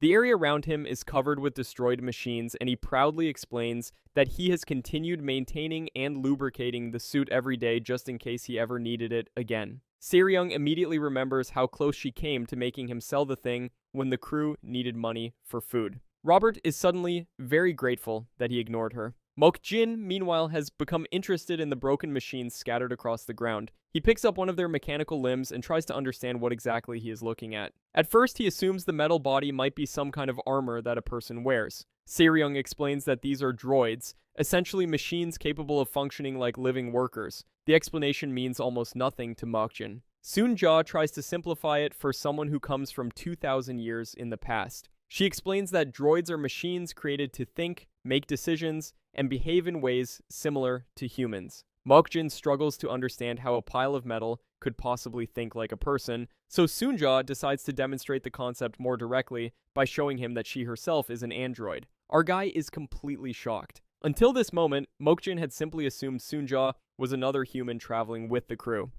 The area around him is covered with destroyed machines, and he proudly explains that he has continued maintaining and lubricating the suit every day just in case he ever needed it again. Seryung immediately remembers how close she came to making him sell the thing when the crew needed money for food. Robert is suddenly very grateful that he ignored her. Mokjin, meanwhile, has become interested in the broken machines scattered across the ground. He picks up one of their mechanical limbs and tries to understand what exactly he is looking at. At first, he assumes the metal body might be some kind of armor that a person wears. Seryung explains that these are droids, essentially machines capable of functioning like living workers. The explanation means almost nothing to Mokjin. Sunja tries to simplify it for someone who comes from 2,000 years in the past. She explains that droids are machines created to think, make decisions, and behave in ways similar to humans. Mokjin struggles to understand how a pile of metal could possibly think like a person, so Sunja decides to demonstrate the concept more directly by showing him that she herself is an android. Our guy is completely shocked. Until this moment, Mokjin had simply assumed Sunja was another human traveling with the crew.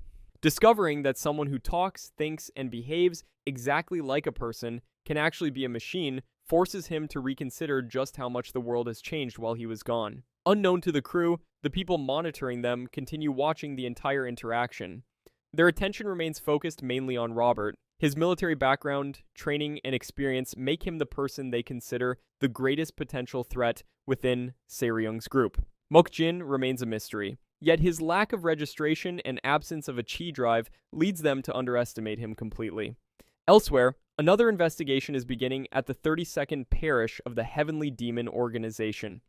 Discovering that someone who talks, thinks, and behaves exactly like a person can actually be a machine forces him to reconsider just how much the world has changed while he was gone. Unknown to the crew, the people monitoring them continue watching the entire interaction. Their attention remains focused mainly on Robert. His military background, training, and experience make him the person they consider the greatest potential threat within Seryung's group. Mokjin remains a mystery, yet his lack of registration and absence of a chi drive leads them to underestimate him completely. Elsewhere, another investigation is beginning at the 32nd Parish of the Heavenly Demon Organization.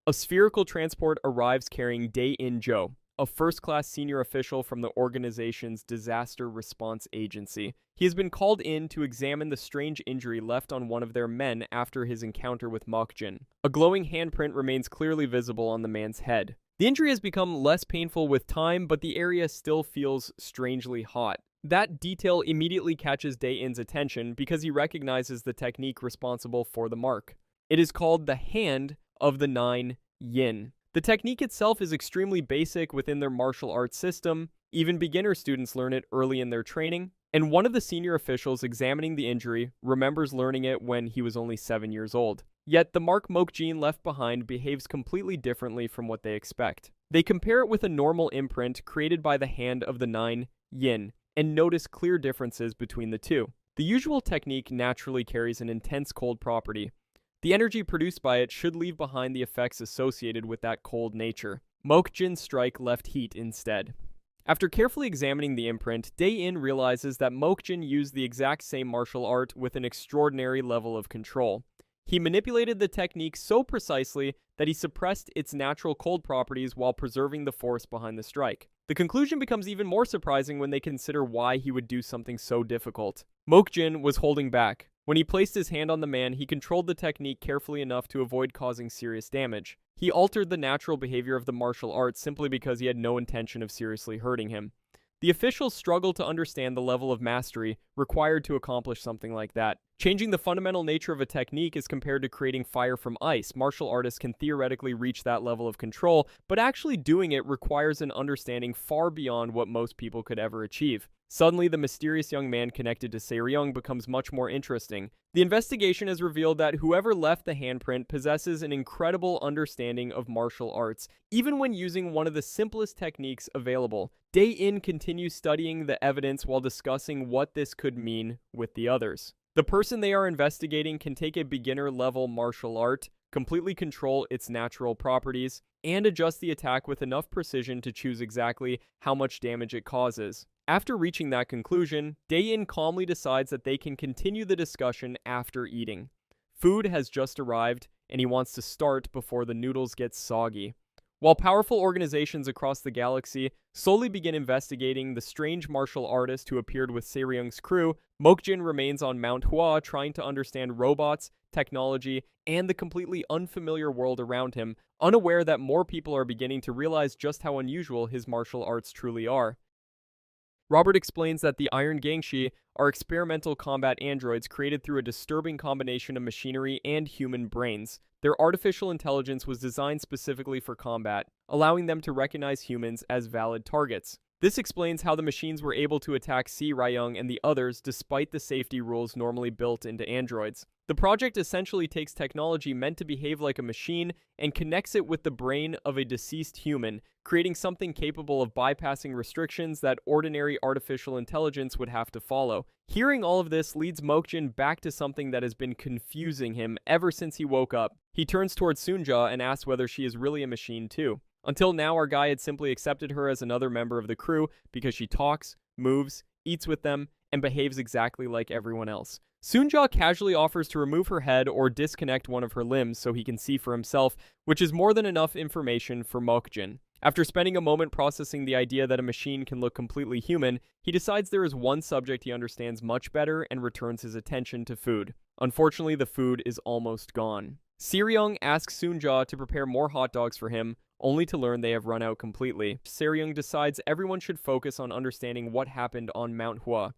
A spherical transport arrives carrying Dae-In-jo, a first-class senior official from the organization's disaster response agency. He has been called in to examine the strange injury left on one of their men after his encounter with Mokjin. A glowing handprint remains clearly visible on the man's head. The injury has become less painful with time, but the area still feels strangely hot. That detail immediately catches Dae-In's attention because he recognizes the technique responsible for the mark. It is called the Hand of the Nine Yin. The technique itself is extremely basic within their martial arts system. Even beginner students learn it early in their training, and one of the senior officials examining the injury remembers learning it when he was only 7 years old. Yet the mark Mokjin left behind behaves completely differently from what they expect. They compare it with a normal imprint created by the hand of the 9 yin, and notice clear differences between the two. The usual technique naturally carries an intense cold property. The energy produced by it should leave behind the effects associated with that cold nature. Mokjin's strike left heat instead. After carefully examining the imprint, Dae-in realizes that Mokjin used the exact same martial art with an extraordinary level of control. He manipulated the technique so precisely that he suppressed its natural cold properties while preserving the force behind the strike. The conclusion becomes even more surprising when they consider why he would do something so difficult. Mokjin was holding back. When he placed his hand on the man, he controlled the technique carefully enough to avoid causing serious damage. He altered the natural behavior of the martial art simply because he had no intention of seriously hurting him. The officials struggled to understand the level of mastery required to accomplish something like that. Changing the fundamental nature of a technique is compared to creating fire from ice. Martial artists can theoretically reach that level of control, but actually doing it requires an understanding far beyond what most people could ever achieve. Suddenly, the mysterious young man connected to Se-ryung becomes much more interesting. The investigation has revealed that whoever left the handprint possesses an incredible understanding of martial arts, even when using one of the simplest techniques available. Dae-in continues studying the evidence while discussing what this could mean with the others. The person they are investigating can take a beginner-level martial art, completely control its natural properties, and adjust the attack with enough precision to choose exactly how much damage it causes. After reaching that conclusion, Dae-in calmly decides that they can continue the discussion after eating. Food has just arrived, and he wants to start before the noodles get soggy. While powerful organizations across the galaxy slowly begin investigating the strange martial artist who appeared with Se-ryung's crew, Mokjin remains on Mount Hua trying to understand robots, technology, and the completely unfamiliar world around him, unaware that more people are beginning to realize just how unusual his martial arts truly are. Robert explains that the Iron Gangshi are experimental combat androids created through a disturbing combination of machinery and human brains. Their artificial intelligence was designed specifically for combat, allowing them to recognize humans as valid targets. This explains how the machines were able to attack Se-ryung and the others despite the safety rules normally built into androids. The project essentially takes technology meant to behave like a machine and connects it with the brain of a deceased human, creating something capable of bypassing restrictions that ordinary artificial intelligence would have to follow. Hearing all of this leads Mokjin back to something that has been confusing him ever since he woke up. He turns towards Sunja and asks whether she is really a machine too. Until now, our guy had simply accepted her as another member of the crew because she talks, moves, eats with them, and behaves exactly like everyone else. Sunja casually offers to remove her head or disconnect one of her limbs so he can see for himself, which is more than enough information for Mokjin. After spending a moment processing the idea that a machine can look completely human, he decides there is one subject he understands much better and returns his attention to food. Unfortunately, the food is almost gone. Se-ryung asks Sunja to prepare more hot dogs for him, only to learn they have run out completely. Se-ryung decides everyone should focus on understanding what happened on Mount Hua.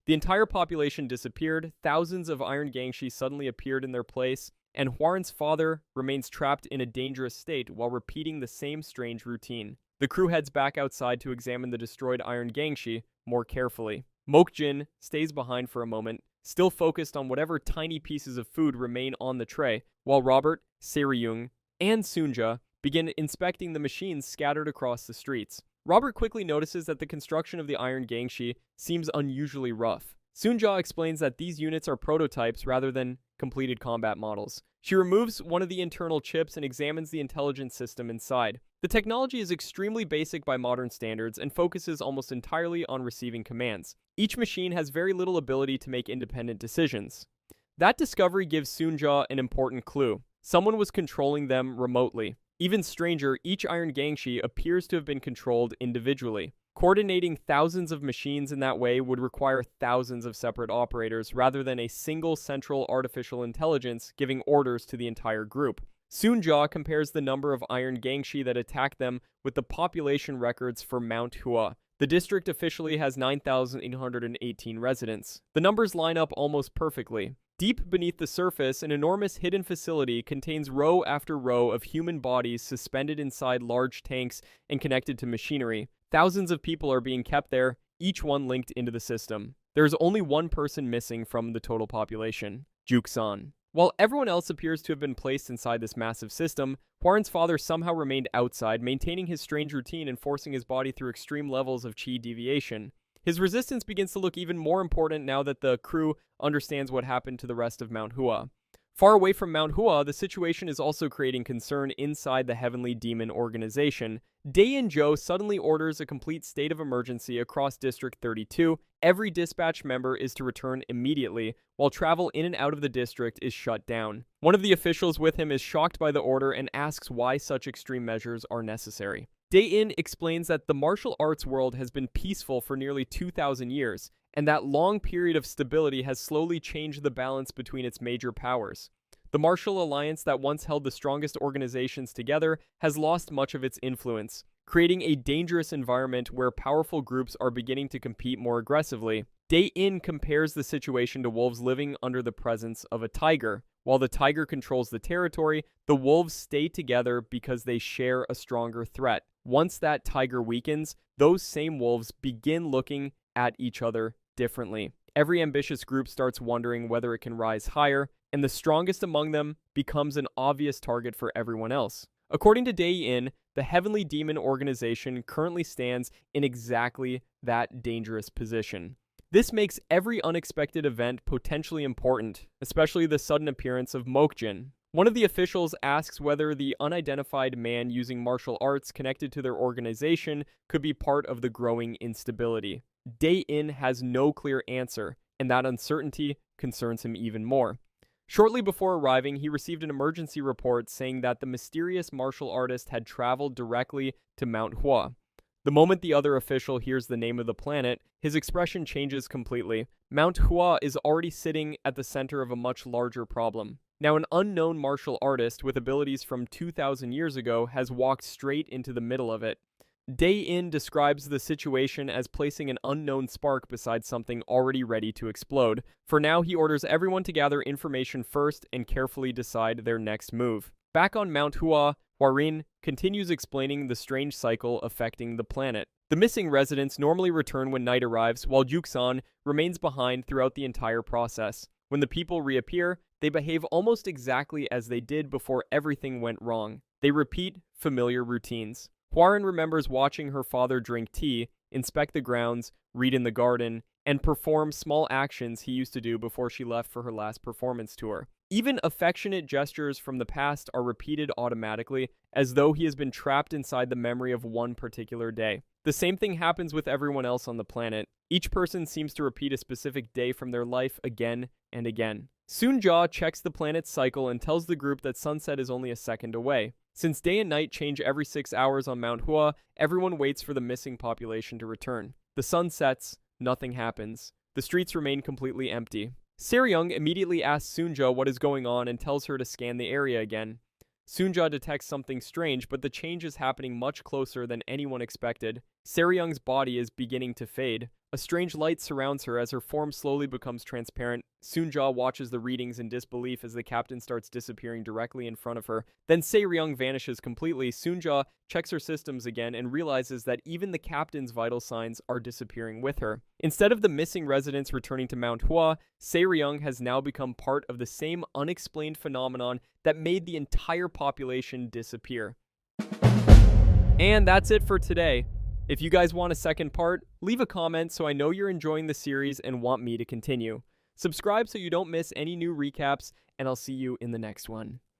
The entire population disappeared, thousands of Iron Gangshi suddenly appeared in their place, and Hwarin's father remains trapped in a dangerous state while repeating the same strange routine. The crew heads back outside to examine the destroyed Iron Gangshi more carefully. Mokjin stays behind for a moment, still focused on whatever tiny pieces of food remain on the tray, while Robert, Se-ryung, and Sunja begin inspecting the machines scattered across the streets. Robert quickly notices that the construction of the Iron Gangshi seems unusually rough. Sunja explains that these units are prototypes rather than completed combat models. She removes one of the internal chips and examines the intelligence system inside. The technology is extremely basic by modern standards and focuses almost entirely on receiving commands. Each machine has very little ability to make independent decisions. That discovery gives Sunja an important clue. Someone was controlling them remotely. Even stranger, each Iron Gangshi appears to have been controlled individually. Coordinating thousands of machines in that way would require thousands of separate operators rather than a single central artificial intelligence giving orders to the entire group. Sunja compares the number of Iron Gangshi that attack them with the population records for Mount Hua. The district officially has 9,818 residents. The numbers line up almost perfectly. Deep beneath the surface, an enormous hidden facility contains row after row of human bodies suspended inside large tanks and connected to machinery. Thousands of people are being kept there, each one linked into the system. There is only one person missing from the total population, Juke-san. While everyone else appears to have been placed inside this massive system, Hwarin's father somehow remained outside, maintaining his strange routine and forcing his body through extreme levels of chi deviation. His resistance begins to look even more important now that the crew understands what happened to the rest of Manhwa. Far away from Manhwa, the situation is also creating concern inside the Heavenly Demon organization. Dae-in-jo suddenly orders a complete state of emergency across District 32. Every dispatch member is to return immediately, while travel in and out of the district is shut down. One of the officials with him is shocked by the order and asks why such extreme measures are necessary. Dae-in explains that the martial arts world has been peaceful for nearly 2,000 years, and that long period of stability has slowly changed the balance between its major powers. The martial alliance that once held the strongest organizations together has lost much of its influence, creating a dangerous environment where powerful groups are beginning to compete more aggressively. Dae-in compares the situation to wolves living under the presence of a tiger. While the tiger controls the territory, the wolves stay together because they share a stronger threat. Once that tiger weakens, those same wolves begin looking at each other differently. Every ambitious group starts wondering whether it can rise higher, and the strongest among them becomes an obvious target for everyone else. According to Dae-in, the Heavenly Demon organization currently stands in exactly that dangerous position. This makes every unexpected event potentially important, especially the sudden appearance of Mokjin. One of the officials asks whether the unidentified man using martial arts connected to their organization could be part of the growing instability. Dae-in has no clear answer, and that uncertainty concerns him even more. Shortly before arriving, he received an emergency report saying that the mysterious martial artist had traveled directly to Mount Hua. The moment the other official hears the name of the planet, his expression changes completely. Mount Hua is already sitting at the center of a much larger problem. Now, an unknown martial artist with abilities from 2,000 years ago has walked straight into the middle of it. Dae-in describes the situation as placing an unknown spark beside something already ready to explode. For now, he orders everyone to gather information first and carefully decide their next move. Back on Mount Hua, Hwarin continues explaining the strange cycle affecting the planet. The missing residents normally return when night arrives, while Yuksan remains behind throughout the entire process. When the people reappear, they behave almost exactly as they did before everything went wrong. They repeat familiar routines. Hwarin remembers watching her father drink tea, inspect the grounds, read in the garden, and perform small actions he used to do before she left for her last performance tour. Even affectionate gestures from the past are repeated automatically, as though he has been trapped inside the memory of one particular day. The same thing happens with everyone else on the planet. Each person seems to repeat a specific day from their life again and again. Soonja checks the planet's cycle and tells the group that sunset is only a second away. Since day and night change every 6 hours on Mount Hua, everyone waits for the missing population to return. The sun sets, nothing happens. The streets remain completely empty. Seryung immediately asks Soonja what is going on and tells her to scan the area again. Soonja detects something strange, but the change is happening much closer than anyone expected. Seryung's body is beginning to fade. A strange light surrounds her as her form slowly becomes transparent. Soonja watches the readings in disbelief as the captain starts disappearing directly in front of her. Then Seryung vanishes completely. Soonja checks her systems again and realizes that even the captain's vital signs are disappearing with her. Instead of the missing residents returning to Mount Hua, Seryung has now become part of the same unexplained phenomenon that made the entire population disappear. And that's it for today. If you guys want a second part, leave a comment so I know you're enjoying the series and want me to continue. Subscribe so you don't miss any new recaps, and I'll see you in the next one.